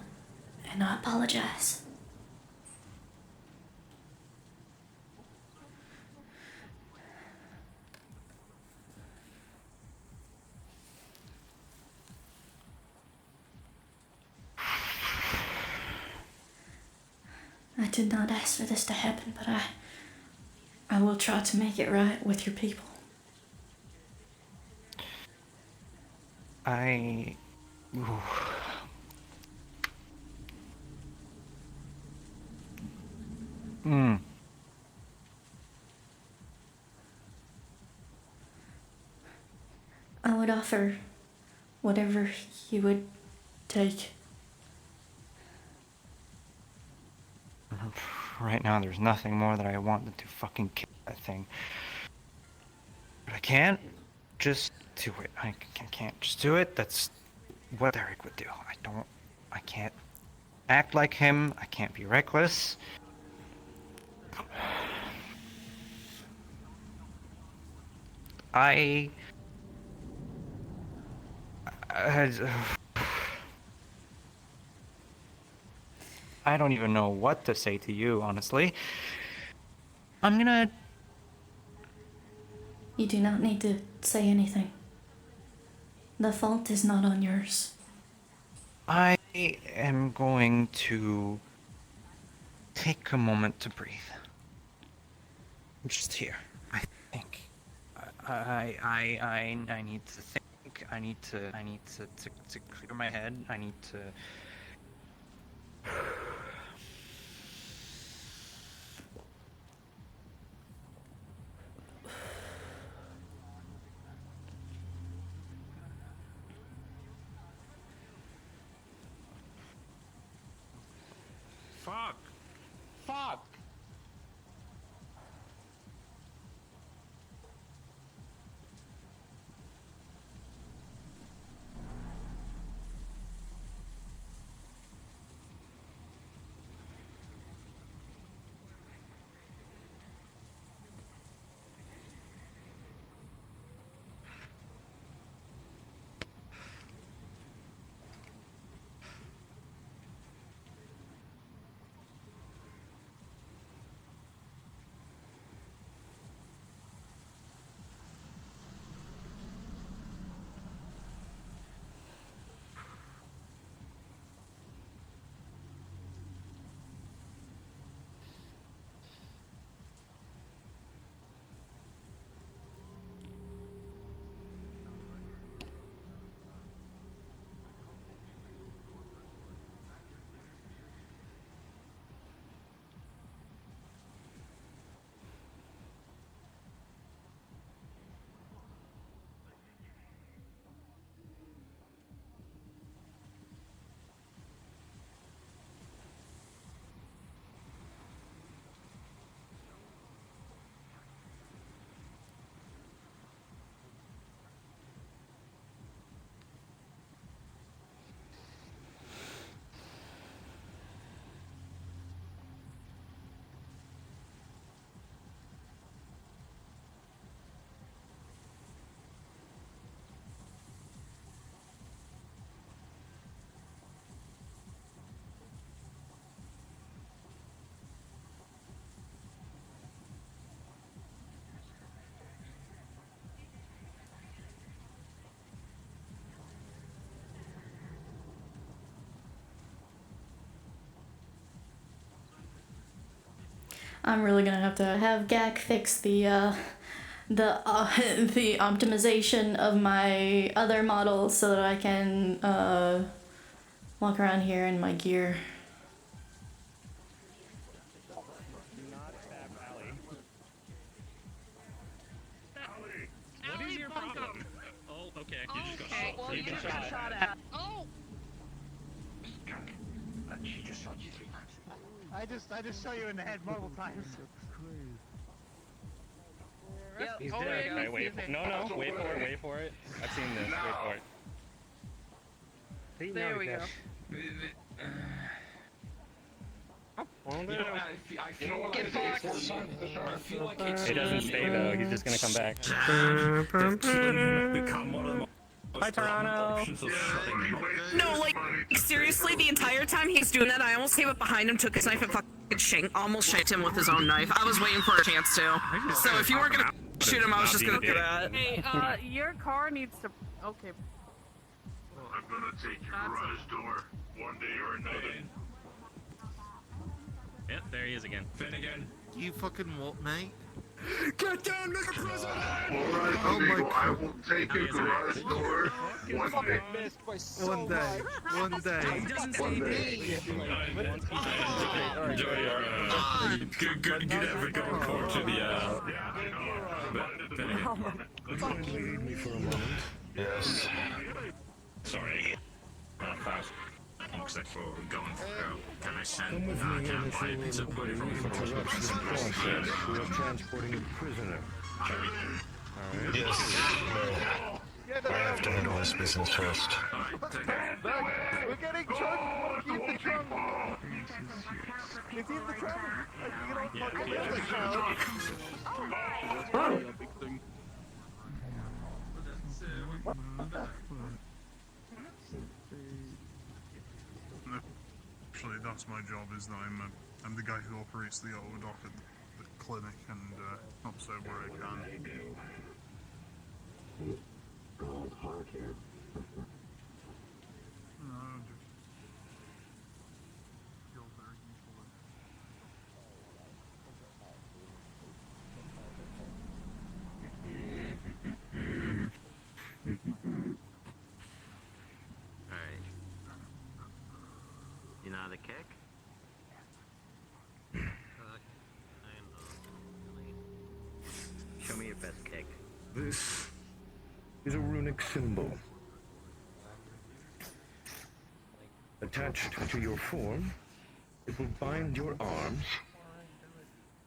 and I apologize. I did not ask for this to happen, but I will try to make it right with your people. Ooh. I would offer whatever you would take. Right now, there's nothing more that I want than to fucking kill that thing. But I can't just do it. I can't just do it. That's what Eric would do. I can't act like him. I can't be reckless. I don't even know what to say to you, honestly. I'm gonna... You do not need to say anything. The fault is not on yours. I am going to take a moment to breathe. I'm just here. I think. I need to think. I need to clear my head. I need to... Fuck! I'm really gonna have to have Gak fix the the optimization of my other models so that I can walk around here in my gear. What is your problem? Oh, okay. You just got shot. Well, You you got just got shot at. Oh! She just shot you 3 times. I just shot you in the head multiple times. Yep. He's Oh, dead. yeah, Okay, wait for it. No, wait for it, wait for it. I've seen this, wait for it. There we go. It doesn't stay though, he's just gonna come back. Hi, Toronto. No, like, seriously, the entire time he's doing that, I almost came up behind him, took his knife, and fucking almost shanked him with his own knife. I was waiting for a chance to. So if you weren't gonna shoot him, I was just gonna do that. Hey, your car needs to. Okay. I'm gonna take you to his door one day or another. Yep, there he is again. Finnegan. You fucking what, mate? Get down, Mr. President! Alright, Oh my God. I will take you to his door one day. One day. He doesn't say day. Enjoy your, good effort going forward to the, Kindly aid me for a moment. Yes. Sorry. Fast. Except for going for can I send Come with me and this will interrupt the process. We are transporting a prisoner. Yes. I have to handle this business first. We're getting drunk. Keep the trunk. It's in the trunk. You don't fucking get the Actually, that's my job. Is that I'm the guy who operates the auto dock at the clinic and helps out where I can. Alright. You know how to kick? Show me your best kick. This is a runic symbol. Attached to your form, it will bind your arms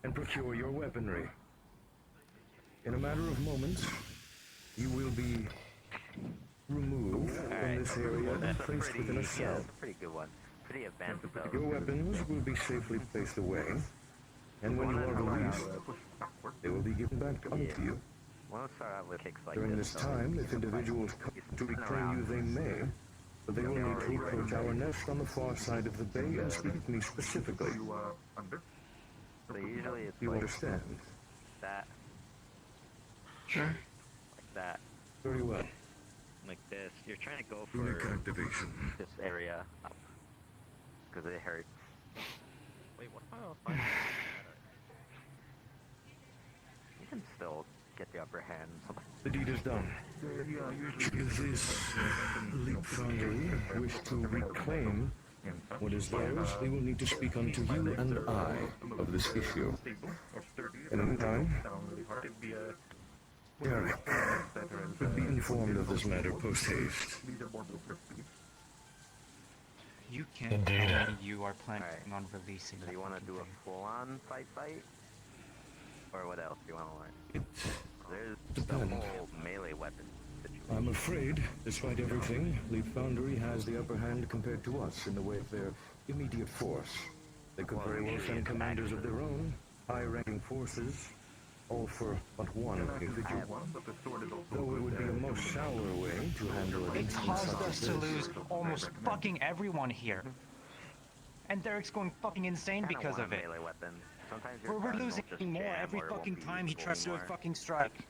and procure your weaponry. In a matter of moments, you will be removed from this area and placed within a cell. That's a pretty good one. Pretty advanced though. Your weapons will be safely placed away, and when you are released, they will be given back unto you. We'll start out with kicks like During this time, if individuals come to reclaim you, they may, but they will need to approach our nest on the far side of the bay and speak to me specifically. So usually it's You like understand? that. Sure. Like that. Very well. Like this. You're trying to go for Runic activation. this area up. Because it hurts. Wait, what if I don't find You can still get the upper hand. The deed is done. Should this Leap Foundry wish to reclaim what is theirs, they will need to speak unto you and I of this issue. In the meantime, Derek should be informed of this matter post-haste. You can't Indeed. tell me you are planning on releasing. Do you want to do a full-on fight? Or what else do you want to learn? There's the Depends. whole melee weapon situation. I'm afraid, despite everything, Leap Foundry has the upper hand compared to us in the way of their immediate force. They could very well send commanders of their own, high-ranking forces, all for but one individual. Though it would be a most sour way to handle an It instance caused such as us to this. lose almost fucking everyone here. And Derek's going fucking insane Kinda because want of a it. melee weapon. Sometimes your We're friends will losing just more jam every or it won't fucking be time he useful tries to anymore. fucking strike.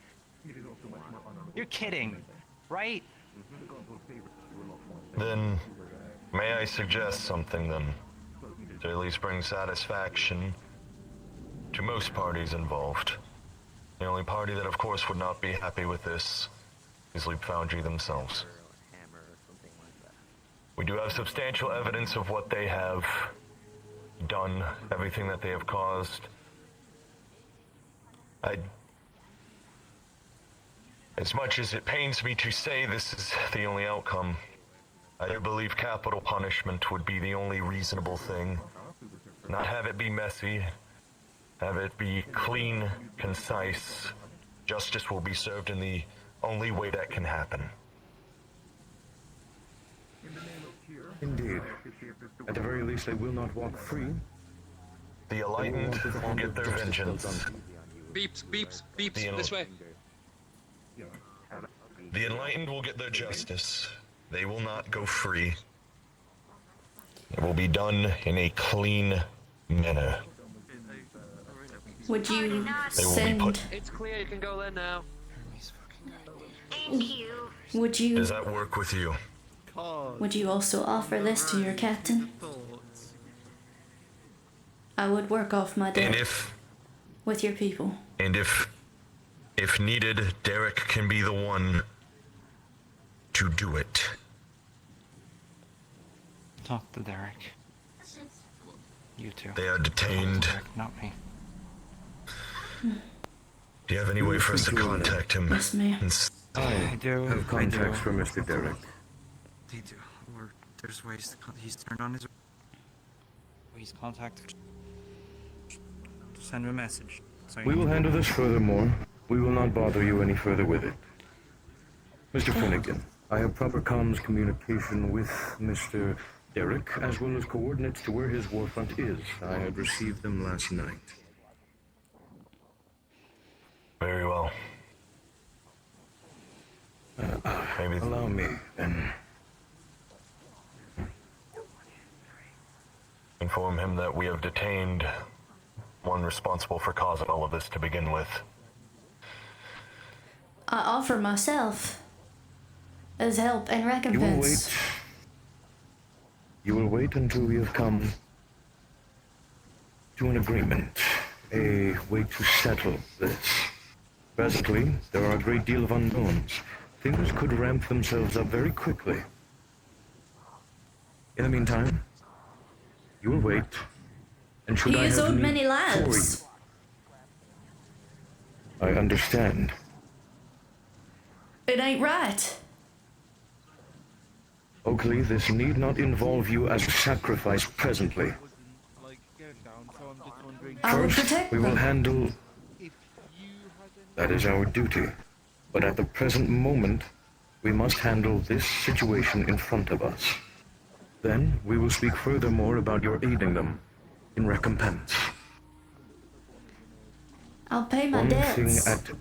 You're kidding, right? Then, may I suggest something then? To at least bring satisfaction to most parties involved. The only party that, of course, would not be happy with this is Leap Foundry themselves. We do have substantial evidence of what they have done, everything that they have caused. As much as it pains me to say this is the only outcome, I do believe capital punishment would be the only reasonable thing. Not have it be messy, have it be clean, concise. Justice will be served in the only way that can happen. Indeed. At the very least, they will not walk free. The Enlightened will get their vengeance. Beeps, beeps, beeps, this way. The Enlightened will get their justice. They will not go free. It will be done in a clean manner. Would you They will be put. It's clear, you can go there now. Would you Does that work with you? would you also offer this to your captain? I would work off my And debt if with your people. if needed, Derek can be the one to do it. Talk to Derek. You two. They are detained. Derek, not me. Do you have any way for us to contact him? Yes, ma'am. I do. Have contacts for Mr. Derek. They do. Or there's ways to he's turned on his. He's contacted. Send him a message. So We will handle this furthermore. We will not bother you any further with it. Mr. Finnegan, I have proper comms communication with Mr. Derek, as well as coordinates to where his warfront is. I had received them last night. Very well. Maybe. Allow me, then. Inform him that we have detained one responsible for causing all of this to begin with. I offer myself as help and You will recompense. wait. You will wait until we have come to an agreement, a way to settle this. Presently, there are a great deal of unknowns. Things could ramp themselves up very quickly. In the meantime, you will wait, and should He I has have owed need many for lives. you, I understand. It ain't right. Oakley, this need not involve you as a sacrifice presently. I will First, protect we will them. handle. That is our duty. But at the present moment, we must handle this situation in front of us. Then we will speak furthermore about your aiding them in recompense. I'll pay my One debts. thing at.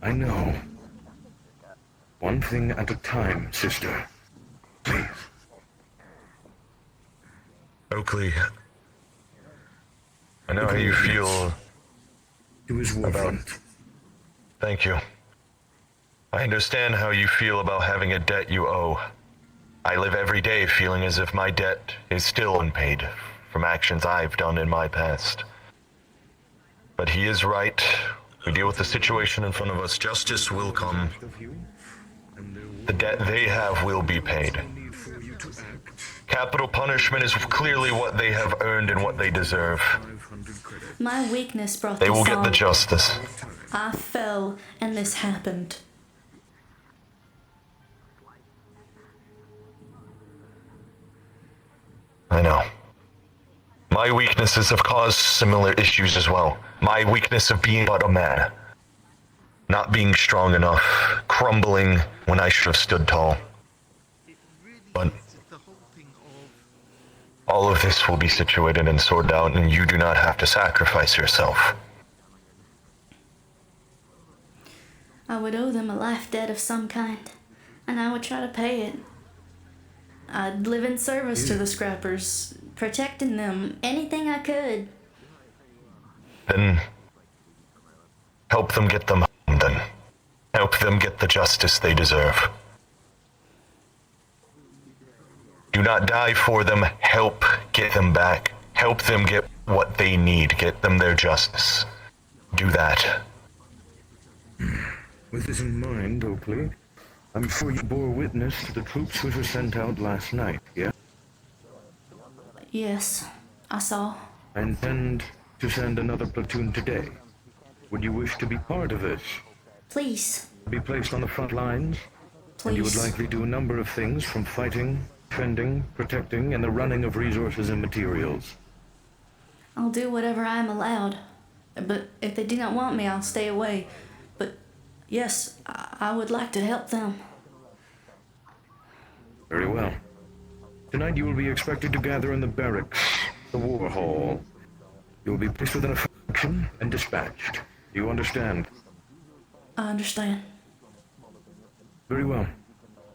I know. One thing at a time, sister. Please. Oakley, I know how you feel To his warfront. Thank you. I understand how you feel about having a debt you owe. I live every day feeling as if my debt is still unpaid from actions I've done in my past. But he is right. We deal with the situation in front of us. Justice will come. The debt they have will be paid. Capital punishment is clearly what they have earned and what they deserve. My weakness brought They this will get the on. justice. I fell and this happened. I know. My weaknesses have caused similar issues as well. My weakness of being but a man. Not being strong enough. Crumbling when I should have stood tall. But all of this will be situated and sorted out, and you do not have to sacrifice yourself. I would owe them a life debt of some kind, and I would try to pay it. I'd live in service to the scrappers, protecting them, anything I could. Then help them get them home, then. Help them get the justice they deserve. Do not die for them. Help get them back. Help them get what they need, get them their justice. Do that. With this in mind, Oakley, I'm sure you bore witness to the troops which were sent out last night, yeah? Yes, I saw. I intend to send another platoon today. Would you wish to be part of this? Please. Be placed on the front lines? And you would Please. likely do a number of things, from fighting, defending, protecting, and the running of resources and materials. I'll do whatever I am allowed. But if they do not want me, I'll stay away. But yes, I would like to help them. Very well. Tonight you will be expected to gather in the barracks, the war hall. You will be placed within a faction and dispatched. Do you understand? I understand. Very well.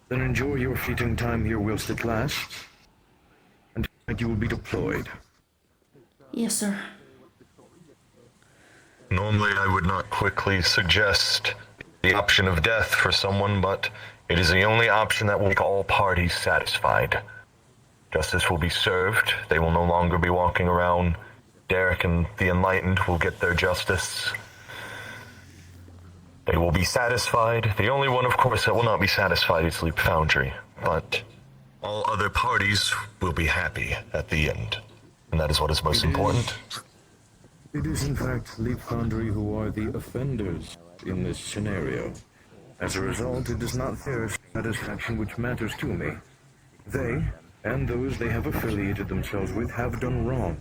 Then enjoy your fleeting time here whilst it lasts. And tonight you will be deployed. Yes, sir. Normally, I would not quickly suggest the option of death for someone, but it is the only option that will make all parties satisfied. Justice will be served. They will no longer be walking around. Derek and the Enlightened will get their justice. They will be satisfied. The only one, of course, that will not be satisfied is Leap Foundry, but all other parties will be happy at the end, and that is what is most important. It is in fact Leap Foundry who are the offenders in this scenario. As a result, it is not their satisfaction which matters to me. They, and those they have affiliated themselves with, have done wrong.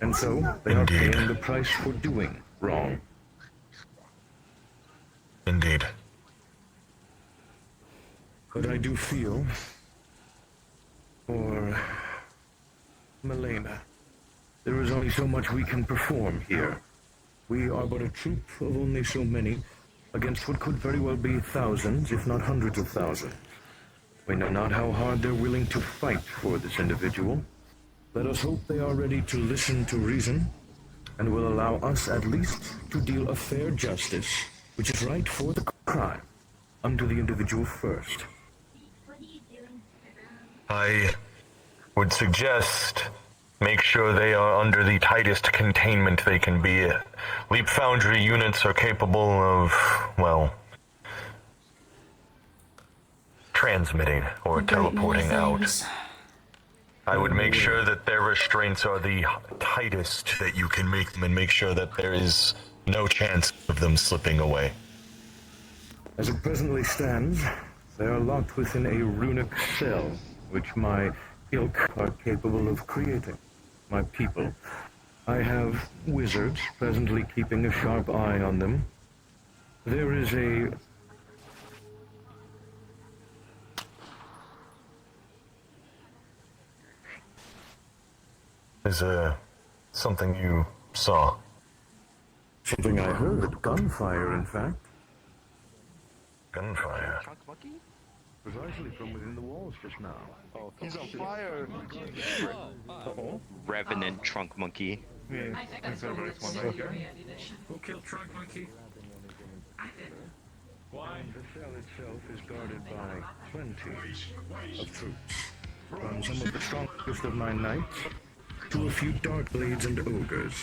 And so, they are paying the price for doing wrong. Indeed. But I do feel for Milena. There is only so much we can perform here. We are but a troop of only so many, against what could very well be thousands, if not hundreds of thousands. We know not how hard they're willing to fight for this individual. Let us hope they are ready to listen to reason, and will allow us at least to deal a fair justice, which is right for the crime, unto the individual first. I would suggest make sure they are under the tightest containment they can be. Leap Foundry units are capable of, well, transmitting or teleporting out. I would make sure that their restraints are the tightest that you can make them, and make sure that there is no chance of them slipping away. As it presently stands, they are locked within a runic cell, which my ilk are capable of creating. My people. I have wizards presently keeping a sharp eye on them. There is a... Is something you saw? Something I heard. Gunfire, in fact. Gunfire? Precisely from within the walls just now. Oh, he's on fire! Revenant Trunk Monkey. Yeah, that's a nice one right here. Who killed Trunk Monkey? Why? The cell itself is guarded by plenty of troops. From some of the strongest of my knights, to a few dark blades and ogres.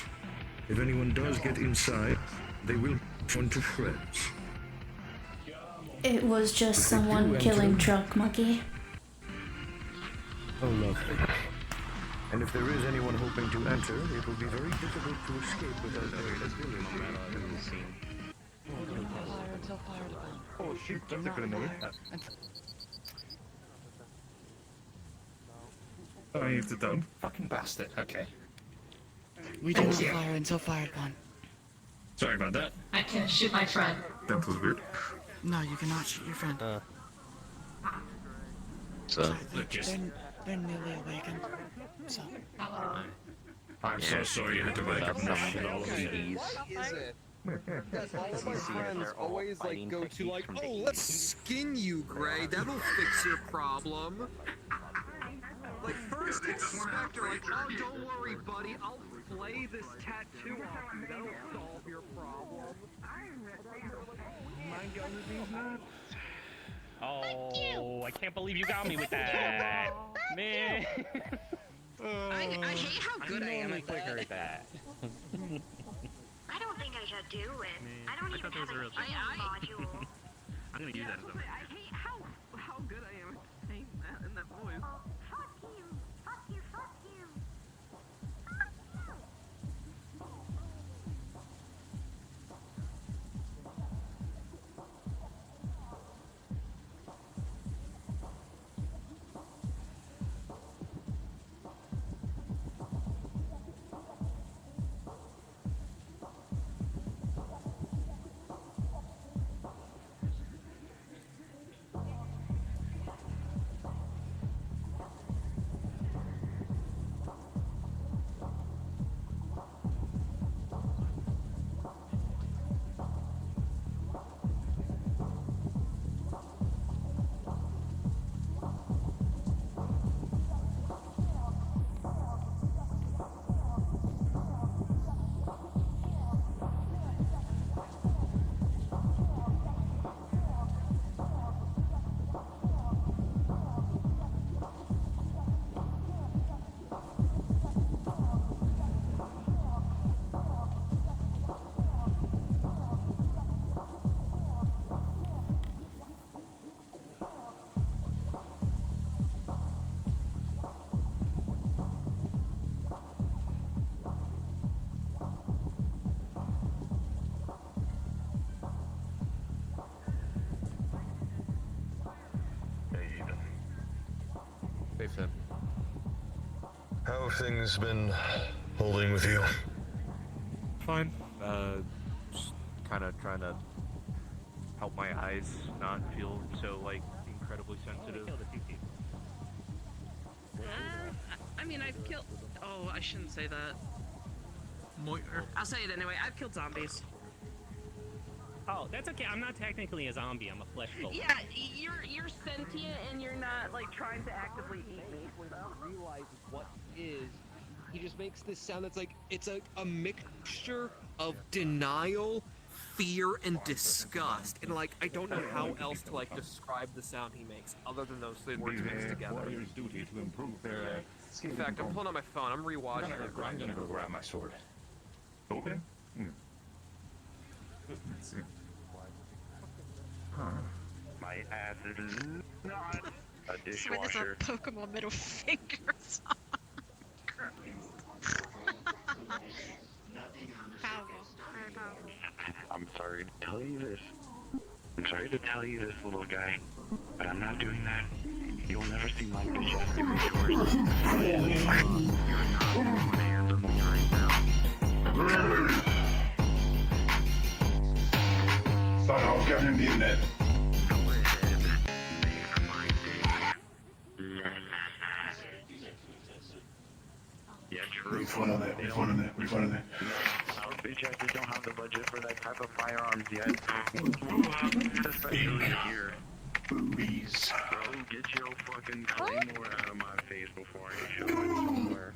If anyone does get inside, they will turn to shreds. It was just someone killing Trunk Monkey. Oh, lovely. And if there is anyone hoping to enter, it will be very difficult to escape without their ability. Oh shit, that's a grenade. Oh, you have to dump. Fucking bastard. Okay. We do not fire until fired upon. Sorry about that. I can't shoot my friend. That was weird. No, you cannot shoot your friend. So, Look, just... They're newly awakened. So. I'm so sorry you had to wake up and shit all of you. All my friends always like go to like, oh, let's skin you, Gray. That'll fix your problem. Like first it's Spectre, like, oh, don't worry, buddy. I'll flay this tattoo off you. That'll solve your problem. Mind your business. Oh, I can't believe you got me with that, man. I hate how good I am at that. bad. I don't think I should do it. I don't even have a module. I'm gonna use that as a. I hate how good I am at saying that in that voice. Fuck you! Fuck you! Fuck you! Ethan. How have things been holding with you? Fine. Just kind of trying to help my eyes not feel so, like, incredibly sensitive. I mean, I've killed. Oh, I shouldn't say that. I'll say it anyway. I've killed zombies. Oh, that's okay. I'm not technically a zombie. I'm a flesh golem. Yeah, you're sentient and you're not like trying to actively eat me. Without realizing what it is, he just makes this sound that's like it's a mixture of denial, fear, and disgust. And like I don't know how else to like describe the sound he makes other than those three words mixed together. Duty to improve their. In fact, I'm pulling out my phone. I'm rewatching it. I'm gonna go grab my sword. Okay. Let's see. Huh. My ass is not a So there's dishwasher. a Pokemon middle finger song. I'm sorry to tell you this. I'm sorry to tell you this, little guy, but I'm not doing that. You'll never see my digestive yours. You're not on hands on me right now. Start off getting the internet. Yeah, true. Refund on that. Our bitch asses don't have the budget for that type of firearms yet. Especially here. Boobies. Bro, get your fucking claymore out of my face before I show it somewhere.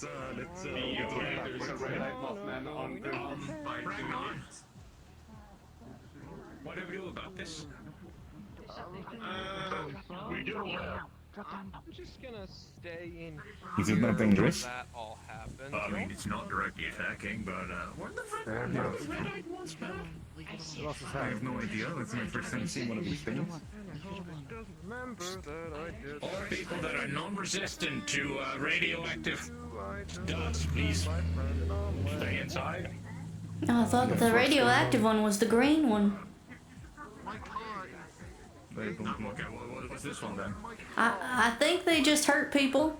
There's a red eye Mothman on What do we do about this? We do. I'm just gonna stay in. Is it here not dangerous? while That all happens. I mean, it's not directly attacking, but what the fuck? I have no idea. It's my first time seeing one of these things. Remember that I did. All people that are non-resistant to radioactive dust, please stay inside. Oh, I thought the radioactive one was the green one. Okay, what's this one then? I think they just hurt people.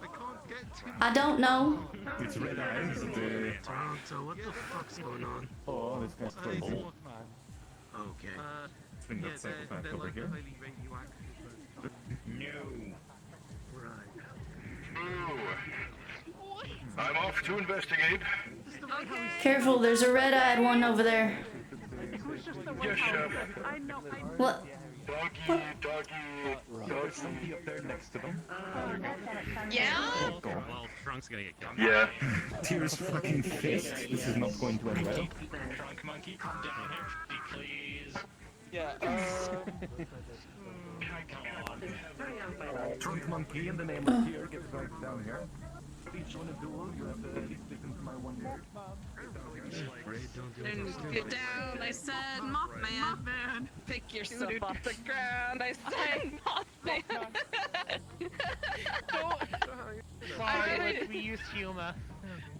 I don't know. It's red eyes. So what the fuck's going on? Oh, this guy's crazy. Okay. I think that's psychopath over here. No. I'm off to investigate. Careful, there's a red-eyed one over there. Yes, chef. What? Doggy. There's somebody up there next to them. Yeah? skull. Well, Trunk's gonna get killed. Yeah. Tears fucking fist. This is not going to end well. Trunk monkey, come down here, please. Yeah, Trunk monkey in the name of Tear gets right down here. Each one a duel, you have to at least stick into my one word. Get down, I said, Mothman. Pick yourself off the ground, I said, Mothman. Sorry, we use humor.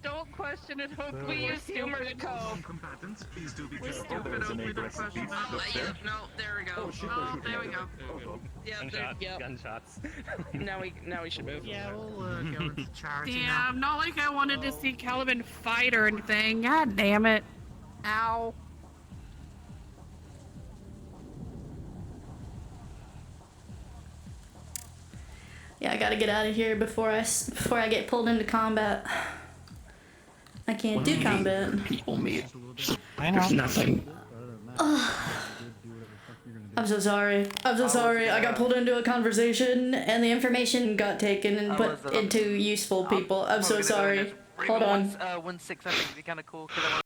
Don't question it, Hook. We use humor to cope. Combatants, please do be We're careful. stupid, There is an we don't aggressive question beast it. just Yeah, there. no, there we go. Oh, there we go. Gunshots. Now we should move. Yeah, we'll go into charity now. Damn, not like I wanted to see Caliban fight or anything. God damn it. Ow. Yeah, I gotta get out of here before I get pulled into combat. I can't do combat. People meet. I know. There's nothing. I'm so sorry. I'm so sorry. I got pulled into a conversation and the information got taken and put into useful people. I'm so sorry. Hold on. 1-6, I think would be kind of cool. 'Cause I wanna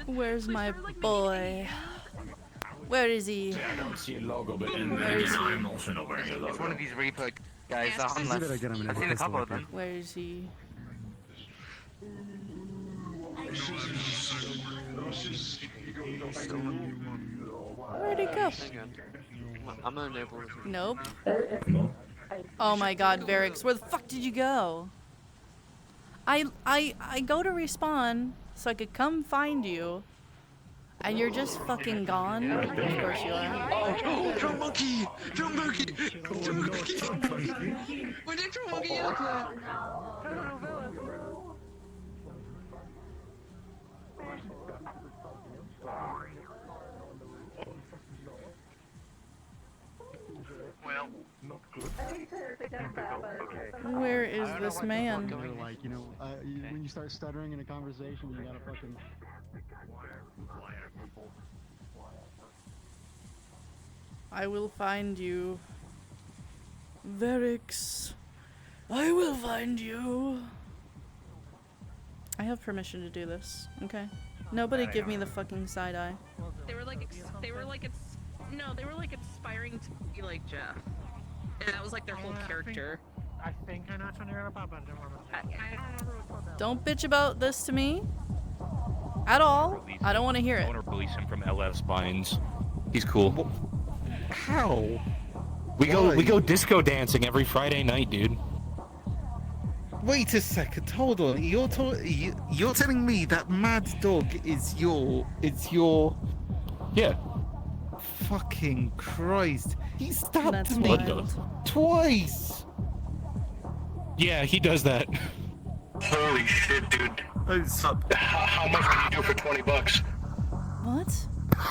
Where's my boy? Where is he? I don't see a logo, but then Where is he? I'm also not wearing a It's logo. one of these Reaper guys. Yeah, I've seen a couple of them. Where is he? Where'd he go? I'm unable to. Nope. Oh my god, Varix, where the fuck did you go? I go to respawn so I could come find you. And you're just fucking gone? Of course you are. Oh, Drone Monkey! Drone Monkey! Drone Monkey! Where did Drone Monkey out there? Well, Where is this man? Like, when you start stuttering in a conversation, you gotta fucking... I will find you. Varix. I will find you. I have permission to do this, okay? Nobody give me the fucking side eye. They were like, they were like aspiring to be like Jeff. And that was like their whole character. I think I know which one you're about, but I don't remember. Don't bitch about this to me. At all. I don't want to hear I it. want to release him from LF Spines. He's cool. How? We go disco dancing every Friday night, dude. Wait a second, hold on. You're telling me that Mad Dog is your... Yeah. Fucking Christ. He stabbed That's me wild. twice! Yeah, he does that. Holy shit, dude. How much can you do for $20? What?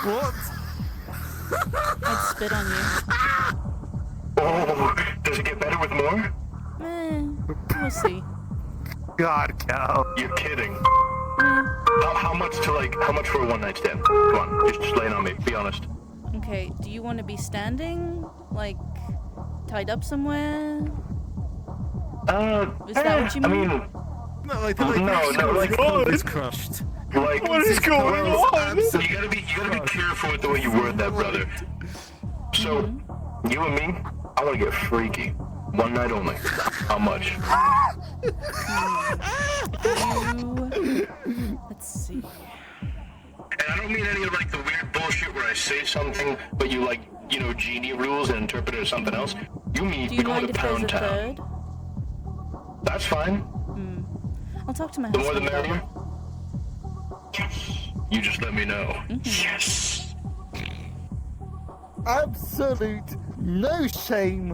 What? I'd spit on you. Oh, does it get better with more? We'll see. God, Cal. You're kidding. How much for a one night stand? Come on, just lay it on me. Be honest. Okay, do you want to be standing? Like, tied up somewhere? Is that what you mean? No, like it's crushed. Like, What is going on? You gotta be careful with the way you word that, brother. So, you and me, I wanna get freaky. One night only. How much? Let's see. And I don't mean any of like the weird bullshit where I say something, but you like, genie rules and interpret it as something else. You mean Do we you go mind to if there's Pound a Town. third? That's fine. I'll talk to my The more the husband about merrier. it. Yes. You just let me know. Yes. Absolute no shame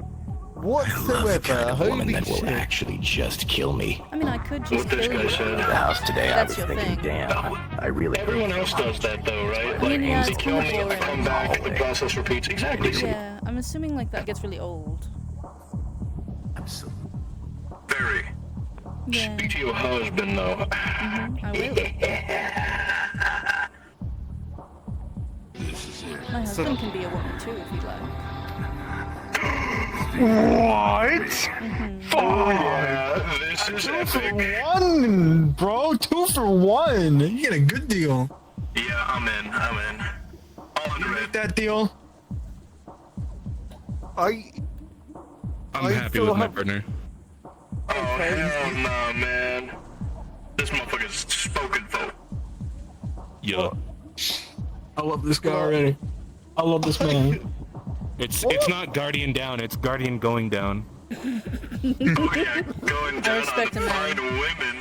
whatsoever. Holy shit. actually just kill me. I mean, I could just What this kill guy you. said. That's your thing. Damn, I really. Everyone else does that though, right? I mean, yeah, they it's kill kinda me, I boring. come back, the process repeats. Exactly. Yeah, I'm assuming like that gets really old. Very. Yeah. Speak to your husband though. I will. My husband can be a woman too if you'd like. What? Oh yeah, this is epic. One, bro. 2 for 1. You get a good deal. Yeah, I'm in. All under it. That deal. I'm happy with my partner. Oh hell no, man. This motherfucker's spoken for. Yeah. I love this guy already. I love this man. It's not Guardian down, it's Guardian going down. I respect a man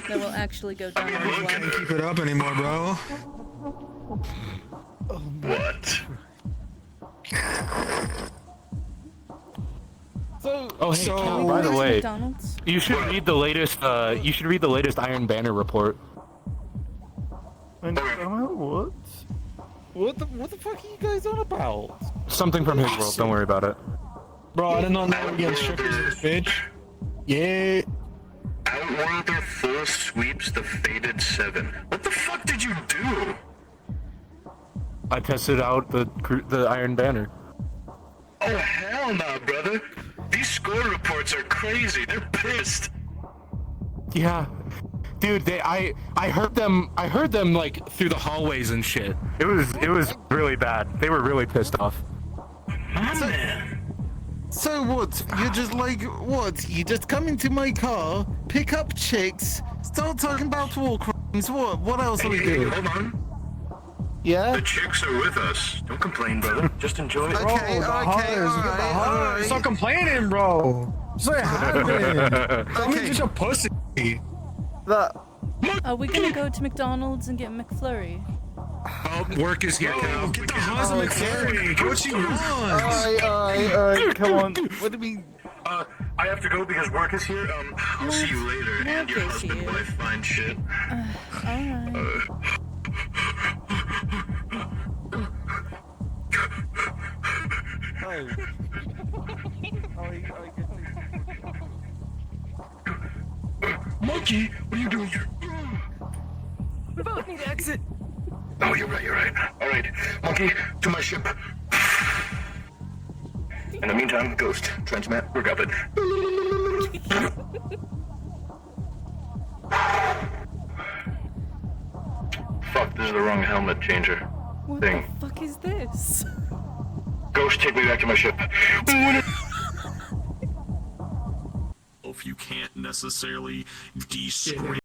that will actually go down on his Can't wife. keep it up anymore, bro. What? Oh hey, Cal, by the way, McDonald's? you should read the latest. You should read the latest Iron Banner report. What? What the fuck are you guys on about? Something from his world. Don't worry about it. Bro, I did not know we get strippers in this bitch. Yeah. Outworlder full sweeps the Fated 7. What the fuck did you do? I tested out the Iron Banner. Oh hell no, brother. These score reports are crazy. They're pissed. Yeah, Dude, I heard them like through the hallways and shit. It was really bad. They were really pissed off. So what? You're just like, what? You just come into my car, pick up chicks, start talking about war crimes. What else are we doing? Hold on. Yeah? The chicks are with us. Don't complain, brother. Just enjoy it. Okay, alright. Stop complaining, bro. Just like happening. I'm just a pussy. Are we gonna go to McDonald's and get McFlurry? Oh, work is here, Cal. Get the Haas and McFlurry. Get what you want. Alright, come on. What do we... I have to go because work is here. I'll see you later. And your husband wife find shit. Alright. Monkey, what are you doing here? We both need to exit. Oh, you're right. Alright, Monkey, to my ship. In the meantime, Ghost, Transmat, we're covered. Fuck, this is the wrong helmet changer What thing. the fuck is this? Ghost, take me back to my ship. If you can't necessarily describe